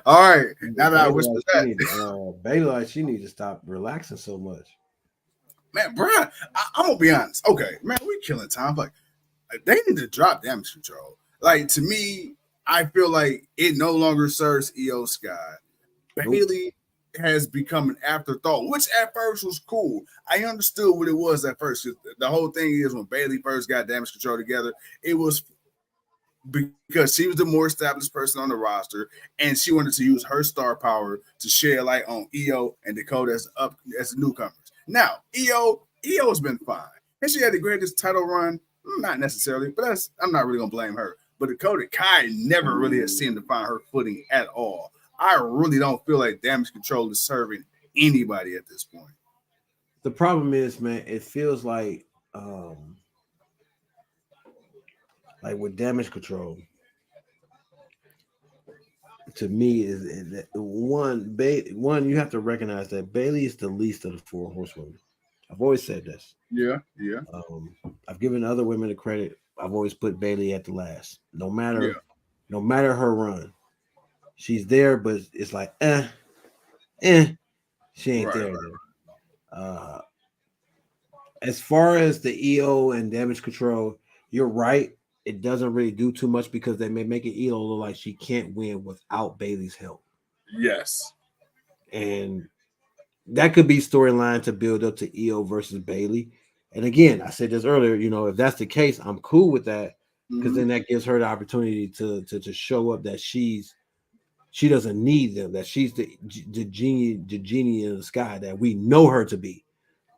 All right. Now that I whisper that, Bailey, she needs to stop relaxing so much. Man, Brian, I'm gonna be honest. Okay, man, we killing time. Like, they need to drop Damage Control. Like, to me, I feel like it no longer serves EO Skye. Bailey has become an afterthought, which at first was cool. I understood what it was at first. The whole thing is when Bailey first got Damage Control together, it was because she was the more established person on the roster, and she wanted to use her star power to shed light on EO and Dakota as the newcomers. Now, EO's been fine, and she had the greatest title run. Not necessarily, but I'm not really gonna blame her. But Dakota Kai never really has seemed to find her footing at all. I really don't feel like Damage Control is serving anybody at this point. The problem is, man, it feels like with Damage Control, to me is one. You have to recognize that Bailey is the least of the four horsewomen. I've always said this. Yeah. I've given other women the credit. I've always put Bailey at the last. No matter her run, she's there, but it's like she ain't there. As far as the EO and Damage Control, you're right. It doesn't really do too much because they may make it EO look like she can't win without Bailey's help. Yes. And that could be storyline to build up to EO versus Bailey. And again, I said this earlier, if that's the case, I'm cool with that because then that gives her the opportunity to show up that she doesn't need them, that she's the genie in the sky that we know her to be.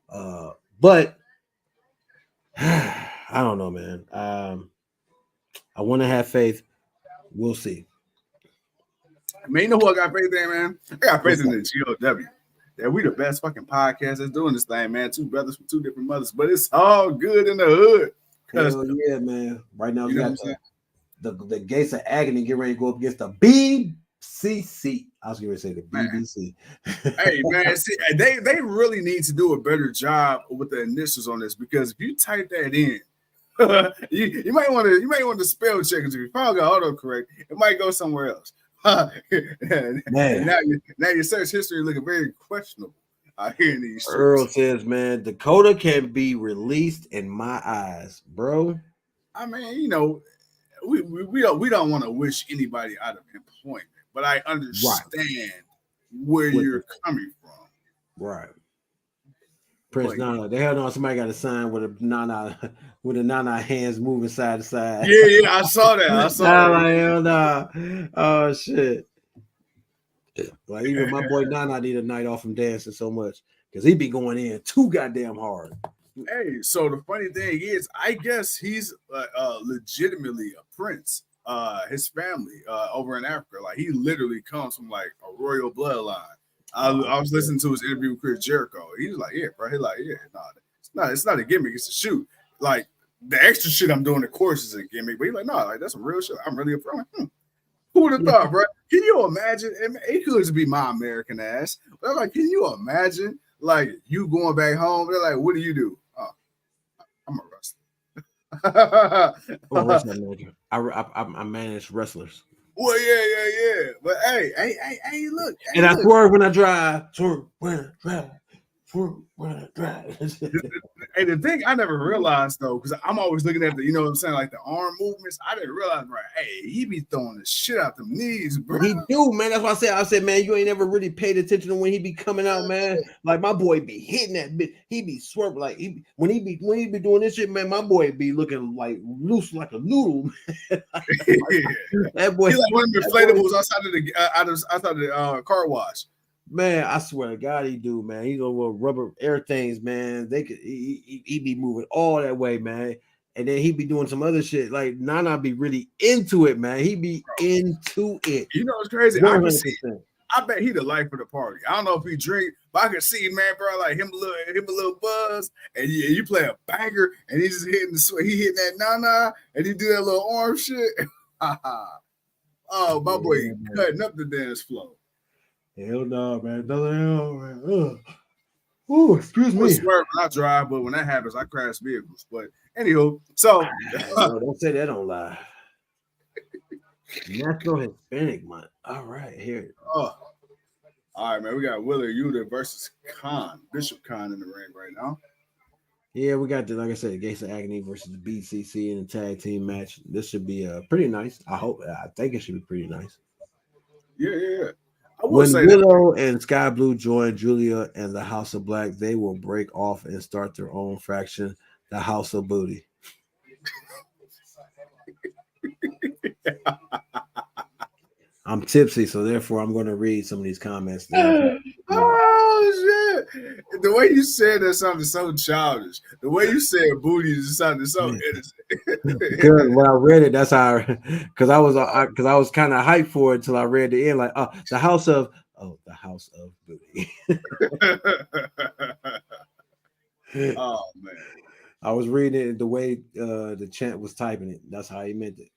But I don't know, man. I want to have faith. We'll see. Man, you know who I got faith in, man? I got faith in the GOW. That we the best fucking podcast that's doing this thing, man. Two brothers from two different mothers, but it's all good in the hood. Hell yeah, man. Right now we got the gates of agony getting ready to go up against the BCC. I was going to say the BBC. Hey, man, see, they really need to do a better job with the initials on this because if you type that in, you might want to spell check it. If you finally got autocorrect, it might go somewhere else. Man. Now your search history looking very questionable out here in these streets. Earl says, man, Dakota can be released in my eyes, bro. I mean, we don't want to wish anybody out of employment, but I understand where you're coming from. Right. Prince Nana, they hell no, somebody got a sign with a Nana hands moving side to side. Yeah, I saw that. Hell nah. Oh shit. Like even my boy Nana need a night off from dancing so much because he be going in too goddamn hard. Hey, so the funny thing is, I guess he's legitimately a prince. His family over in Africa, like he literally comes from like a royal bloodline. I was listening to his interview with Chris Jericho. He was like, "Yeah, bro." He's like, "Yeah, it's not a gimmick. It's a shoot. Like the extra shit I'm doing, of course, is a gimmick." But he's like, "No, like that's some real shit. I'm really a pro." Who would have thought, bro? Can you imagine? It could just be my American ass. But I'm like, can you imagine, like you going back home? They're like, "What do you do?" Oh, I'm a wrestler. I'm a wrestling manager. I manage wrestlers. Well, yeah. But hey, look. And I swerve when I drive. Hey, the thing I never realized though, because I'm always looking at the, you know what I'm saying, like the arm movements. I didn't realize, right? Hey, he be throwing the shit out them knees, bro. He do, man. That's why I said, man, you ain't never really paid attention to when he be coming out, man. Like my boy be hitting that bitch. He be swerving like when he be doing this shit, man. My boy be looking like loose like a noodle. That boy, he's like one of the inflatables outside of the car wash. Man, I swear to God, he do, man. He's on little rubber air things, man. He be moving all that way, man. and then he be doing some other shit. Like Nana be really into it, man. He be into it. You know what's crazy? 100%. I bet he the life of the party. I don't know if he drink, but I can see, man, bro, like him a little buzz, and you play a banger, and he just hitting that Nana, and he do that little arm shit. Oh, my boy, cutting up the dance floor. Hell no, man. Hell, man. Oh, excuse me. I swear when I drive, but when that happens, I crash vehicles. But anywho, so no, don't say that on live. National Hispanic Month. All right, here. All right, man. We got Wheeler Yuta versus Bishop Khan in the ring right now. Yeah, we got like I said, Gates of Agony versus the BCC in a tag team match. This should be pretty nice. I think it should be pretty nice. Yeah. When Willow and Sky Blue join Julia and the House of Black, they will break off and start their own faction, the House of Booty. I'm tipsy, so therefore I'm going to read some of these comments. Oh shit! The way you said that sounded so childish. The way you said "booty" sounded so innocent. Good. When I read it, that's how. Because I was kind of hyped for it until I read the end. Like, the House of Booty. Oh man! I was reading it the way the chant was typing it. That's how he meant it.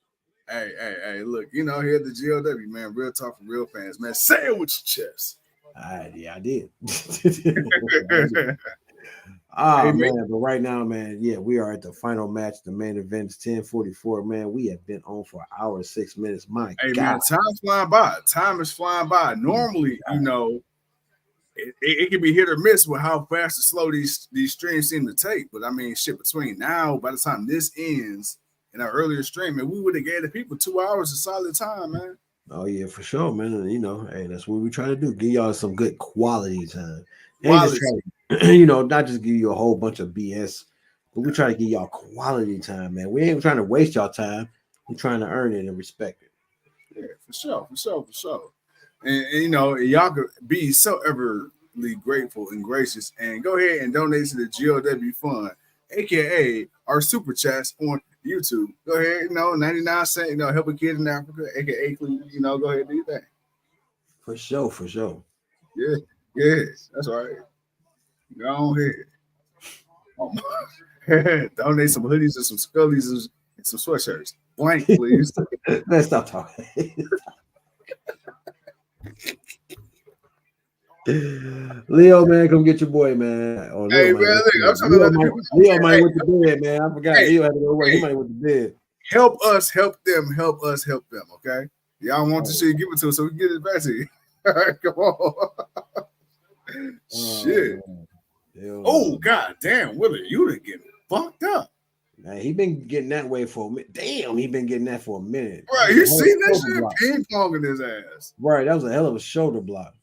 Hey, look, here at the GOW, man, real talk from real fans, man. Say it with your chest. Yeah, I did. Man, but right now, man, yeah, we are at the final match. The main event's 10:44, man. We have been on for an hour and 6 minutes. My God. Man, time's flying by. Time is flying by. Normally, it can be hit or miss with how fast or slow these streams seem to take. But I mean, shit, between now, by the time this ends, in our earlier stream, and we would have gave the people 2 hours of solid time, man. Oh yeah, for sure, man. And, hey, that's what we try to do. Give y'all some good quality time. And just try to, not just give you a whole bunch of BS, but we try to give y'all quality time, man. We ain't trying to waste y'all time. We're trying to earn it and respect it. Yeah, for sure. And y'all could be so everly grateful and gracious, and go ahead and donate to the GOW Fund, aka our super chats on YouTube. Go ahead, 99 cents, help a kid in Africa, aka go ahead and do that. For sure. Yeah, that's right. Go on ahead. Donate some hoodies and some scullies and some sweatshirts. Blank, please. Let's stop talking. Leo, man, come get your boy, man. Oh, Leo, man, look, I'm trying to let people know. Leo might went to bed, man. I forgot. Leo had to go away. He might went to bed. Help us, help them. Help us, help them. Okay, y'all want the shit, give it to us so we can get it back to you. Come on. Shit. Oh, god damn, Willie, you done getting fucked up. Man, he been getting that way for a minute. Damn, he been getting that for a minute. Right, you seen that shit ping-ponging his ass. Right, that was a hell of a shoulder block.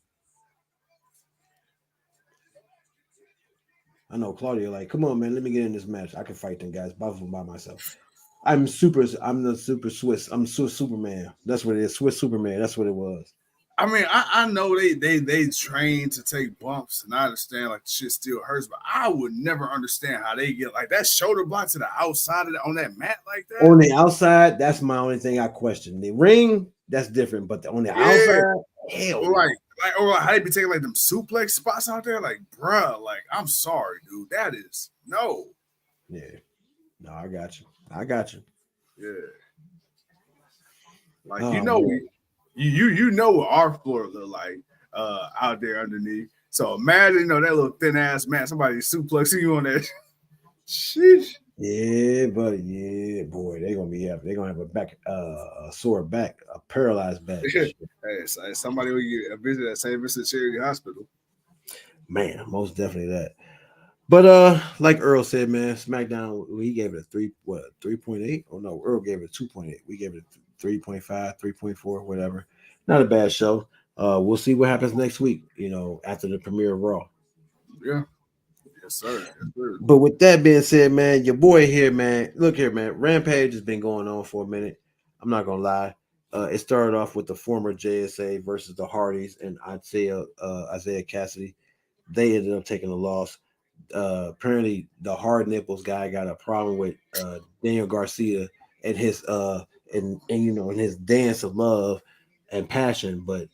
I know Claudio, like, come on, man, let me get in this match. I can fight them guys both of them by myself. I'm the super Swiss. I'm Swiss Superman. That's what it is. Swiss Superman. That's what it was. I mean, I know they train to take bumps, and I understand like the shit still hurts, but I would never understand how they get like that shoulder block to the outside of on that mat like that. On the outside, that's my only thing I question. The ring, that's different, but on the outside, hell, or how they be taking like them suplex spots out there, like, bruh, like, I'm sorry, dude, that is no. Yeah, no, I got you. Yeah, like you know what our floor look like out there underneath. So imagine that little thin ass mat, somebody suplexing you on that. Sheesh. Yeah, buddy. Yeah, boy, they're gonna have a back, a sore back, a paralyzed back. Hey, somebody will get a visit at St. Vincent Charity Hospital. Man, most definitely that. But like Earl said, man, SmackDown, he gave it a 3.8? Oh no, Earl gave it a 2.8. We gave it a 3.5, 3.4, whatever. Not a bad show. We'll see what happens next week, after the premiere of Raw. Yeah. Yes, sir. But with that being said, man, your boy here, man. Look here, man. Rampage has been going on for a minute. I'm not gonna lie. It started off with the former JSA versus the Hardys and Isaiah Cassidy. They ended up taking a loss. apparently the hard nipples guy got a problem with Daniel Garcia and his and in his dance of love and passion, but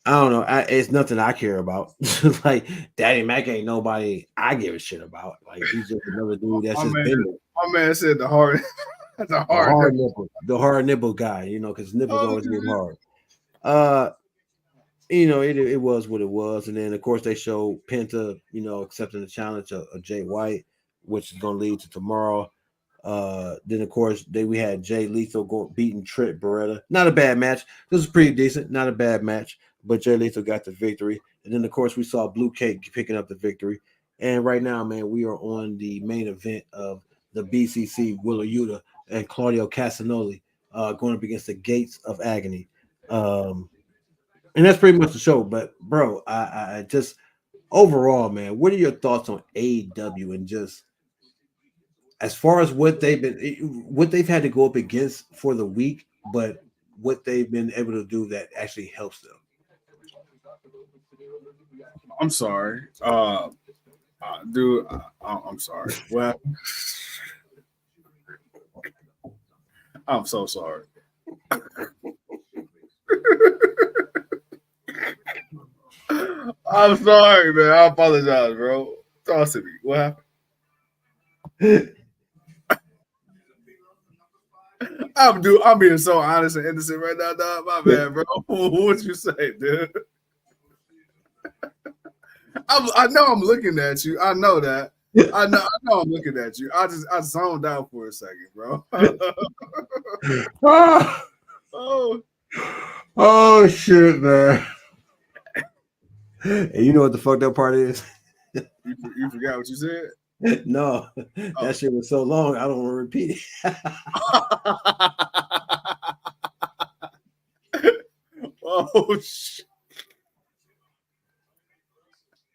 I don't know. It's nothing I care about. Like Daddy Mac ain't nobody I give a shit about. Like he's just another dude that's just been there. My man said the hard, the hard nipple guy, because nipples always get hard. It was what it was, and then of course they showed Penta, accepting the challenge of Jay White, which is going to lead to tomorrow. Then of course we had Jay Lethal beating Trent Beretta. Not a bad match. This was pretty decent. Not a bad match, but Jay Lethal got the victory. And then of course we saw Blue Cake picking up the victory. And right now, man, we are on the main event of the BCC. Wheeler Yuta and Claudio Castagnoli going up against the Gates of Agony. And that's pretty much the show. But bro, I just overall, man, what are your thoughts on AEW and just as far as what they've had to go up against for the week, but what they've been able to do that actually helps them? I'm sorry, dude. I'm sorry. Well, I'm so sorry. I'm sorry, man. I apologize, bro. Talk to me. What happened? I'm being so honest and innocent right now, dog. My bad, bro. What you say, dude? I know I'm looking at you. I know that. I know I'm looking at you. I zoned out for a second, bro. Oh shit, man. And you know what the fucked up part is? You forgot what you said? No, that shit was so long, I don't want to repeat it. Oh shit.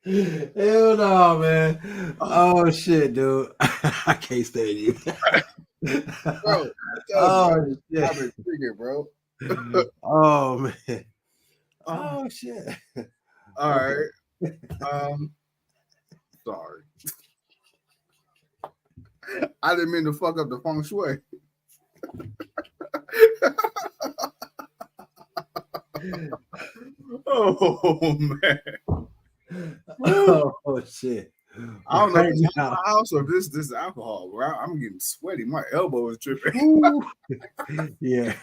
Hell no, man. Oh shit, dude. I can't stand you. Bro, oh shit. I've been thinking, bro. Oh man. Oh shit. All right. Sorry. I didn't mean to fuck up the feng shui. Oh man. Oh shit. I don't know if it's my house or this is alcohol, bro. I'm getting sweaty. My elbow is tripping. Yeah,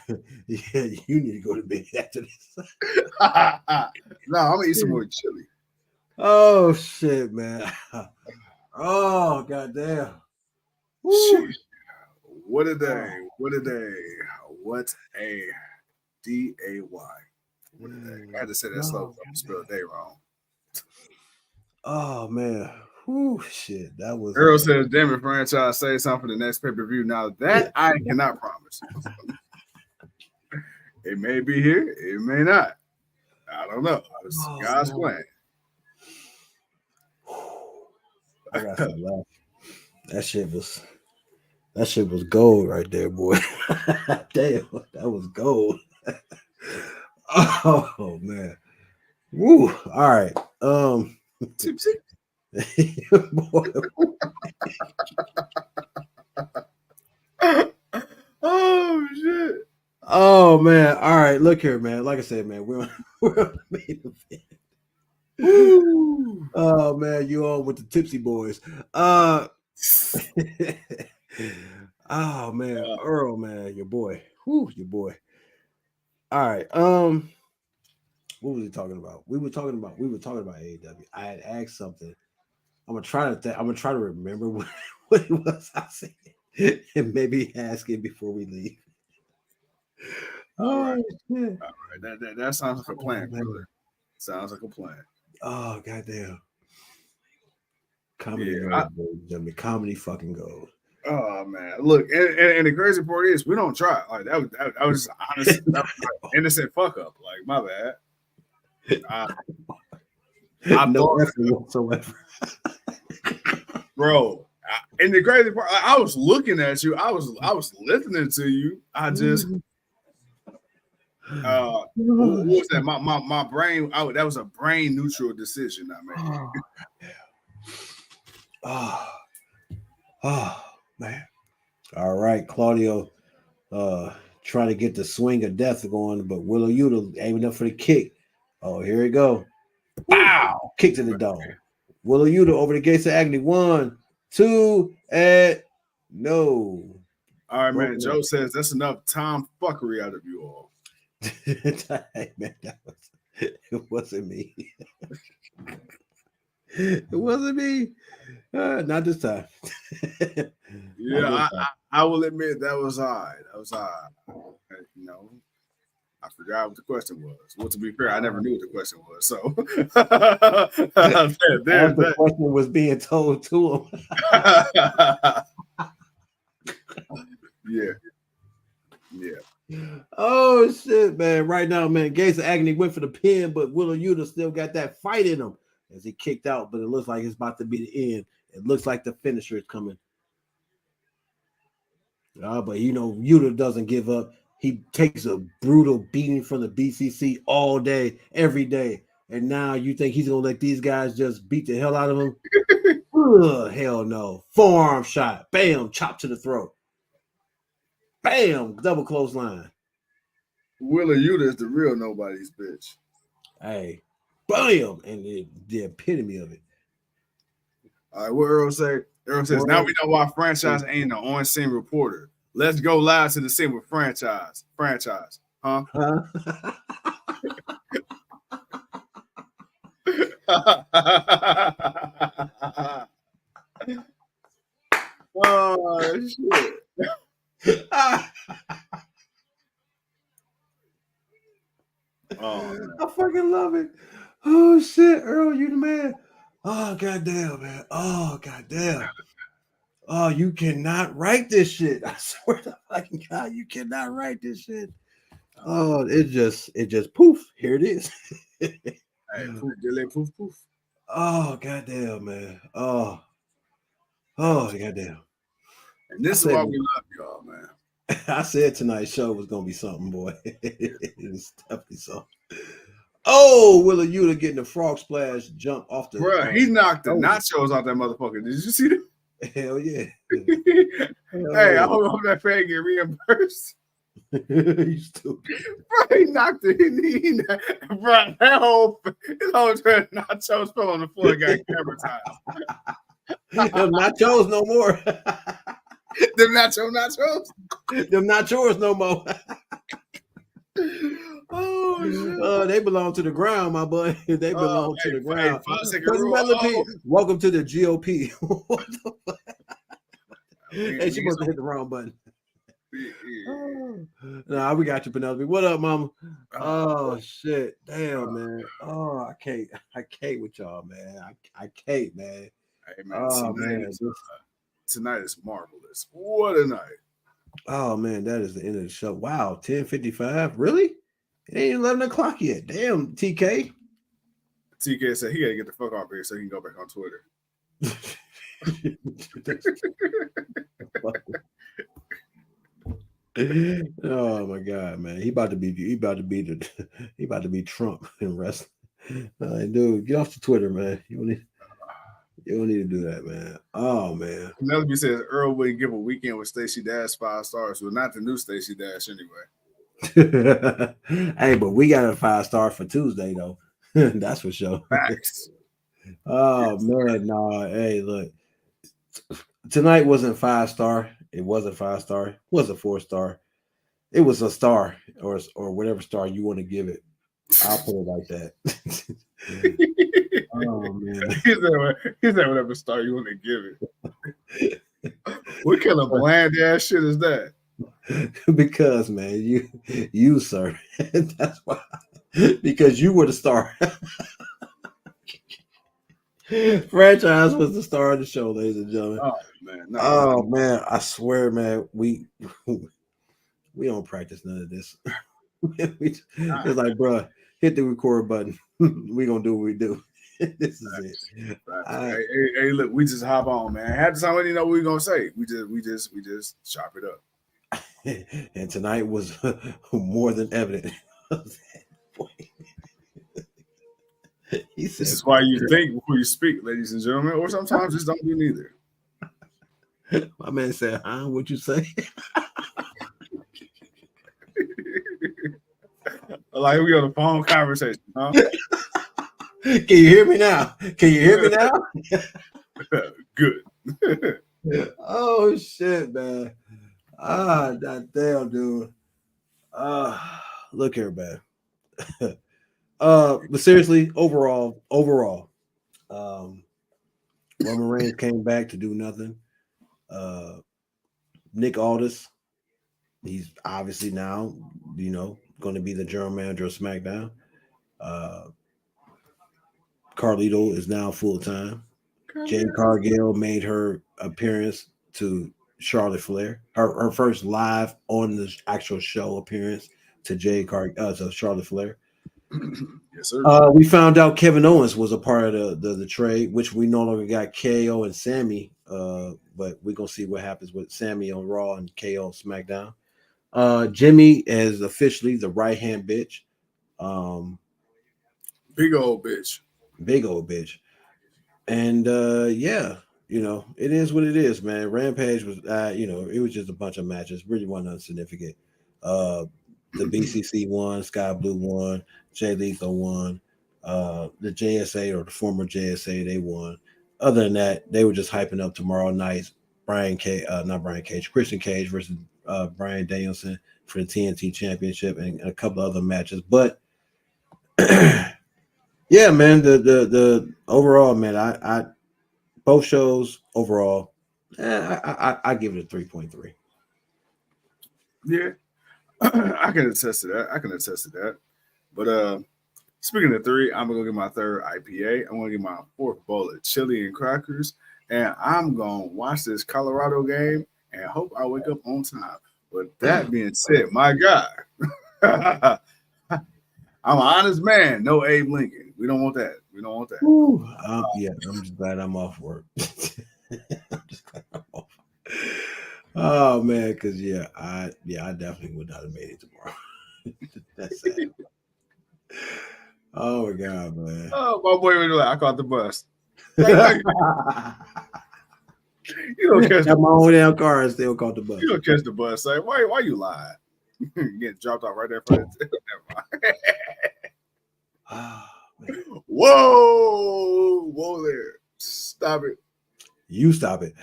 you need to go to bed after this. No, I'm gonna eat some more chili. Oh shit, man. Oh goddamn. Shit. What a day. What a day. What a day. What a day. I had to say that slow. I spelled day wrong. Oh man. Whew, shit. That was Earl says, damn it, franchise, say something for the next pay-per-view. Now that I cannot promise. It may be here, it may not. I don't know. It's God's plan. I got some left. That shit was gold right there, boy. Damn, that was gold. Oh man. Woo. All right. Tipsy. Oh shit. Oh man. All right. Look here, man. Like I said, man, we're on the main event. Oh man, you on with the tipsy boys. Oh man, Earl, man, your boy. Whew, your boy. All right. What was he talking about? We were talking about AEW. I had asked something. I'm gonna try to remember what it was I said, and maybe ask it before we leave. All right. That sounds like a plan, brother. Sounds like a plan. Oh goddamn! Comedy gold, baby. Comedy fucking gold. Oh man, look, and the crazy part is we don't try. Like that was just honest, innocent fuck up. Like my bad. No effort whatsoever, bro. And the crazy part, I was looking at you. I was listening to you. I just what was that? My brain. That was a brain neutral decision I made. Oh man. All right, Claudio trying to get the swing of death going, but Willow Yuta aiming up for the kick. Oh, here we go. Bow! Kick to the dome. Willow Yuta over the gates of Agony. 1, 2, and no. All right, man. Broken Joe up. says that's enough Tom fuckery out of you all. Hey, man, it wasn't me. It wasn't me. Not this time. Yeah, I will admit that was odd. That was odd. You know, I forgot what the question was. Well, to be fair, I never knew what the question was. So there's The that. question was being told to him. Yeah. Oh shit, man! Right now, man, Gates of Agony went for the pin, but Willow Yuta still got that fight in him as he kicked out. But it looks like it's about to be the end. It looks like the finisher is coming. But you know, Yuta doesn't give up. He takes a brutal beating from the BCC all day, every day, and now you think he's gonna let these guys just beat the hell out of him? Ugh, hell no! Forearm shot, bam, chop to the throat, bam, double clothesline. Willa Yuta is the real nobody's bitch. Hey, bam, and the epitome of it. All right, what Earl say? Earl says, now we know why franchise ain't an on-scene reporter. Let's go live to the scene with franchise. Franchise, huh? Oh shit! Oh, I fucking love it. Oh shit, Earl, you the man. Oh goddamn, man. Oh goddamn. Oh, you cannot write this shit. I swear to fucking God, you cannot write this shit. Oh, it just poof. Here it is. hey, poof, delay, poof, poof. Oh goddamn, man. Oh goddamn. And this is why we love y'all, man. I said tonight's show was gonna be something, boy. It's definitely something. Oh, Willa Yuta getting the frog splash jump off the. Bruh, he knocked the nachos out that motherfucker. Did you see that? Hell yeah. Hey, I hope that fan get reimbursed. You stupid. Bro, he knocked it. Bro, that whole nachos fell on the floor and got camera time. Them nachos no more. Them nachos? Them not yours no more. Oh, shit. They belong to the ground, my boy. They belong to the ground. Welcome to the GOP. What the fuck? Hey, she must have hit the wrong button. Nah, we got you, Penelope. What up, mama? Oh shit. Damn, man. Oh, I can't with y'all, man. I can't, man. Hey, man, tonight is marvelous. What a night. Oh man, that is the end of the show. Wow, 10:55. Really? It ain't 11 o'clock yet. Damn, TK. TK said he gotta get the fuck off here so he can go back on Twitter. Oh my god, man. He about to be Trump in wrestling. Dude, get off the Twitter, man. You don't need to do that, man. Oh man. Penelope says Earl wouldn't give a weekend with Stacey Dash 5 stars. Well, not the new Stacey Dash anyway. Hey, but we got a 5-star for Tuesday though. That's for sure. Facts. Oh man, no. Hey, look. Tonight wasn't 5-star. It wasn't 5-star. It was a 4-star. It was a star or whatever star you want to give it. I'll put it like that. Oh man. He said whatever star you want to give it. What kind of bland ass shit is that? Because man, you sir. That's why. Because you were the star. Franchise was the star of the show, ladies and gentlemen. Oh man, I swear, man, we don't practice none of this. It's like, bro, hit the record button. We gonna do what we do. This is it. Hey, look, we just hop on, man. Half the time we didn't know what we were gonna say. We just chop it up. And tonight was more than evident. He said, This is why you think before you speak, ladies and gentlemen, or sometimes just don't do neither. my man said, huh? What'd you say? Like we on a phone conversation, huh? Can you hear me now? Can you hear me now? Good. Oh shit, man. That damn dude. Look here, man. But seriously, overall, Roman Reigns came back to do nothing. Nick Aldis, he's obviously now, going to be the general manager of SmackDown. Carlito is now full time. Jade Cargill made her appearance to Charlotte Flair, her first live on the actual show appearance to to Charlotte Flair. Yes, sir. We found out Kevin Owens was a part of the trade, which we no longer got KO and Sammy. But we're gonna see what happens with Sammy on Raw and KO on SmackDown. Jimmy is officially the right hand bitch. Big old bitch. Big old bitch. And yeah, it is what it is, man. Rampage was it was just a bunch of matches, really wasn't insignificant. The BCC won, Sky Blue won, Jay Lethal won, the JSA or the former JSA, they won. Other than that, they were just hyping up tomorrow night's Christian Cage versus Bryan Danielson for the TNT Championship and a couple of other matches. But yeah, man, the overall, man, I both shows overall, I give it a 3.3. Yeah, I can attest to that. But speaking of three, I'm gonna get my third IPA. I'm gonna get my fourth bowl of chili and crackers, and I'm gonna watch this Colorado game and hope I wake up on time. But that being said, my God, I'm an honest man. No Abe Lincoln. We don't want that. Ooh, yeah, I'm just glad I'm off work. I'm just glad I'm off. Oh man, because I definitely would not have made it tomorrow. That's sad. Oh my god, man. Oh, my boy was like, I caught the bus. Like, you don't catch my own damn car and still caught the bus. You don't catch the bus. Like, why you lying? Getting dropped off right there for that. Whoa there. Stop it. You stop it.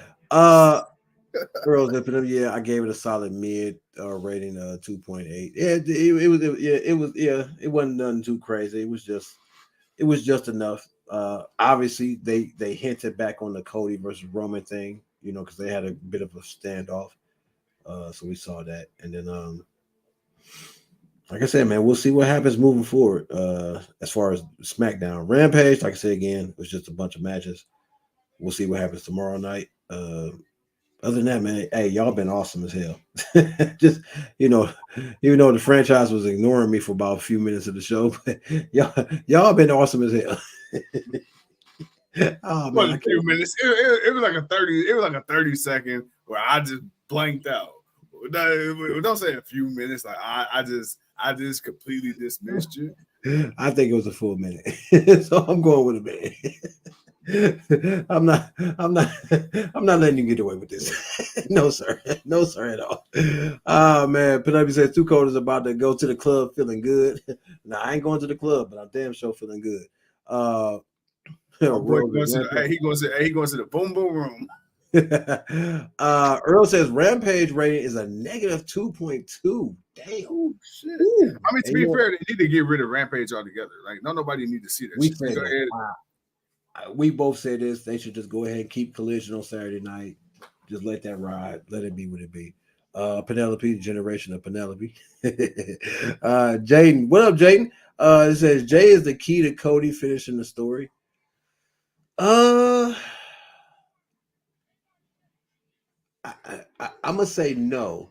Girls up in yeah, I gave it a solid mid rating 2.8. It wasn't nothing too crazy. It was just enough. Obviously they hinted back on the Cody versus Roman thing, because they had a bit of a standoff. So we saw that. And then like I said, man, we'll see what happens moving forward. As far as SmackDown. Rampage, like I said again, it was just a bunch of matches. We'll see what happens tomorrow night. Other than that, man, hey, y'all been awesome as hell. Just, even though the franchise was ignoring me for about a few minutes of the show, but y'all been awesome as hell. Oh man, a few minutes. It was like a 30. It was like a 30-second where I just blanked out. Don't say a few minutes. Like I just completely dismissed you. I think it was a full minute, so I'm going with a minute. I'm not letting you get away with this. No, sir at all. Oh man, Penelope says Two Cold is about to go to the club feeling good. Nah, I ain't going to the club, but I'm damn sure feeling good. Boy goes to he goes to the boom boom room. Earl says Rampage rating is a negative 2.2. Damn. Oh, shit. Ooh. I mean, to be fair, they need to get rid of Rampage altogether. Like, nobody need to see that. We both say this. They should just go ahead and keep Collision on Saturday night. Just let that ride. Let it be what it be. Penelope, the generation of Penelope. Jaden, what up, Jaden? It says Jay is the key to Cody finishing the story. I'm gonna say no,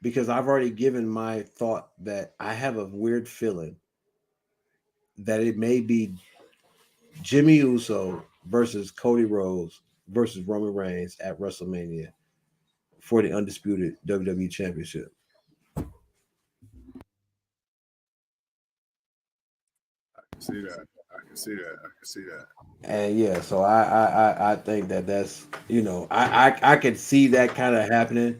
because I've already given my thought that I have a weird feeling that it may be Jimmy Uso versus Cody Rhodes versus Roman Reigns at WrestleMania for the undisputed WWE Championship. I can see that. can see that. I can see that. And yeah, so I think that's I could see that kind of happening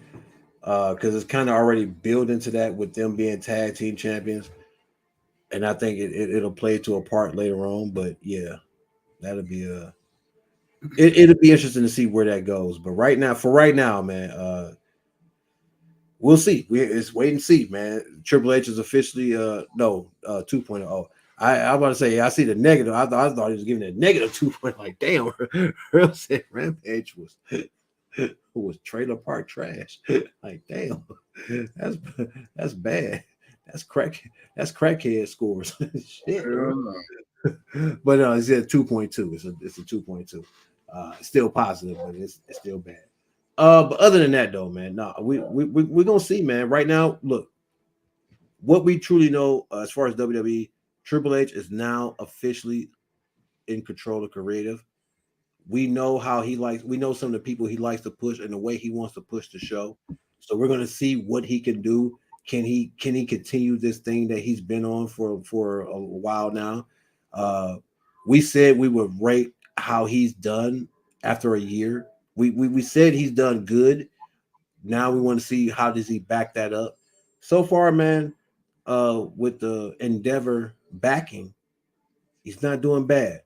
because it's kind of already built into that with them being tag team champions, and I think it'll play to a part later on. But yeah, that'll be it'll be interesting to see where that goes. But for right now, man, we'll see. It's wait and see, man. Triple H is officially 2.0. I was about to say I see the negative. I thought he was giving it a negative 2.0. Like damn, Earl said Rampage was trailer park trash. Like damn, that's bad. That's crackhead scores. Shit. But no, it's a 2.2. It's a 2.2. Still positive, but it's still bad. But other than that, though, man, no, we're gonna see, man. Right now, look, what we truly know as far as WWE, Triple H is now officially in control of creative. We know how he likes. We know some of the people he likes to push and the way he wants to push the show. So we're gonna see what he can do. Can he continue this thing that he's been on for a while now? We said we would rate how he's done after a year. We said he's done good. Now we want to see how does he back that up. So far, man, with the Endeavor backing, he's not doing bad.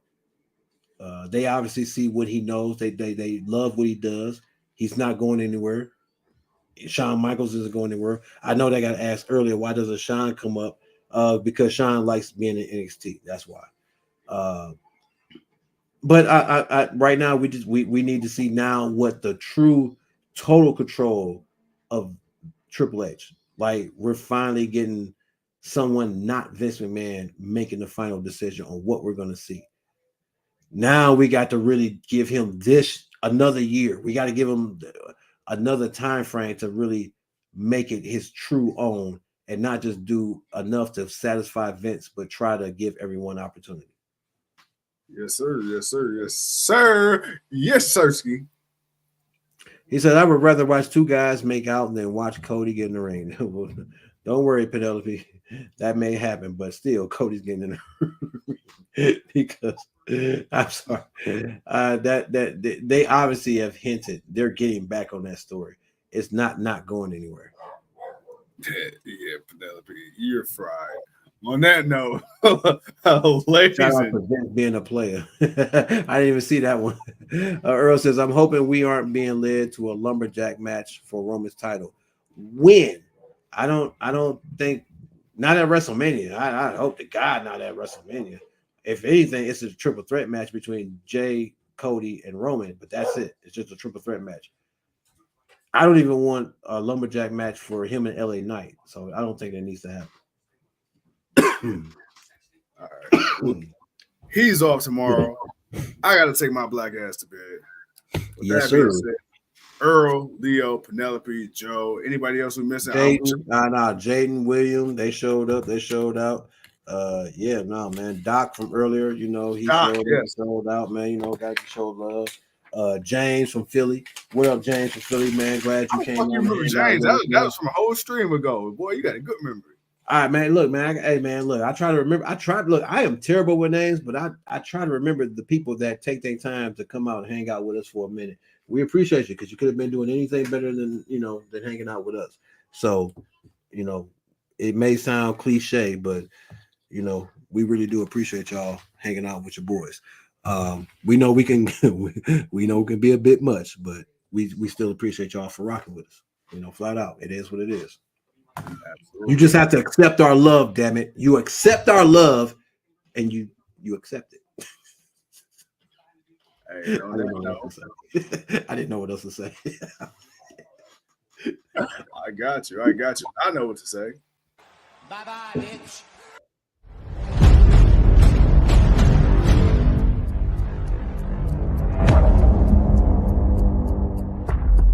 They obviously see what he knows. They love what he does. He's not going anywhere. Shawn Michaels isn't going anywhere. I know they got asked earlier, why doesn't Shawn come up? Because Shawn likes being in NXT. That's why. But I right now we need to see now what the true total control of Triple H. Like we're finally getting someone not Vince McMahon making the final decision on what we're going to see. Now we got to really give him this another year. We got to give him another time frame to really make it his true own and not just do enough to satisfy Vince, but try to give everyone opportunity. Yes, sir. Yes, sir. Yes, sir. Yes, sirski. He said, I would rather watch two guys make out than watch Cody get in the ring. Don't worry, Penelope. That may happen, but still, Cody's getting in the ring because I'm sorry. That they obviously have hinted they're getting back on that story. It's not going anywhere. Yeah, Penelope, you're fried. On that note, ladies and being a player. I didn't even see that one. Earl says, I'm hoping we aren't being led to a lumberjack match for Roman's title. When? I don't think not at WrestleMania. I hope to God not at WrestleMania. If anything, it's a triple threat match between Jay, Cody, and Roman, but that's it. It's just a triple threat match. I don't even want a lumberjack match for him and LA Knight, so I don't think that needs to happen. All right. He's off tomorrow. I got to take my black ass to bed. With yes, sir. Said, Earl, Leo, Penelope, Joe, anybody else who missing? Jaden, William, they showed up. They showed out. Man. Doc from earlier, he showed out, man. Got to show love. James from Philly. What up, James from Philly, man? Glad you came. You remember James? That was from a whole stream ago. Boy, you got a good memory. All right, man. Look, man. I try to remember. I am terrible with names, but I try to remember the people that take their time to come out and hang out with us for a minute. We appreciate you because you could have been doing anything better than than hanging out with us. So, it may sound cliche, but we really do appreciate y'all hanging out with your boys. We know we can be a bit much, but we still appreciate y'all for rocking with us. Flat out, it is what it is. Absolutely. You just have to accept our love, damn it. You accept our love, and you accept it. Hey, I didn't know what else to say. I got you. I know what to say. Bye-bye, bitch.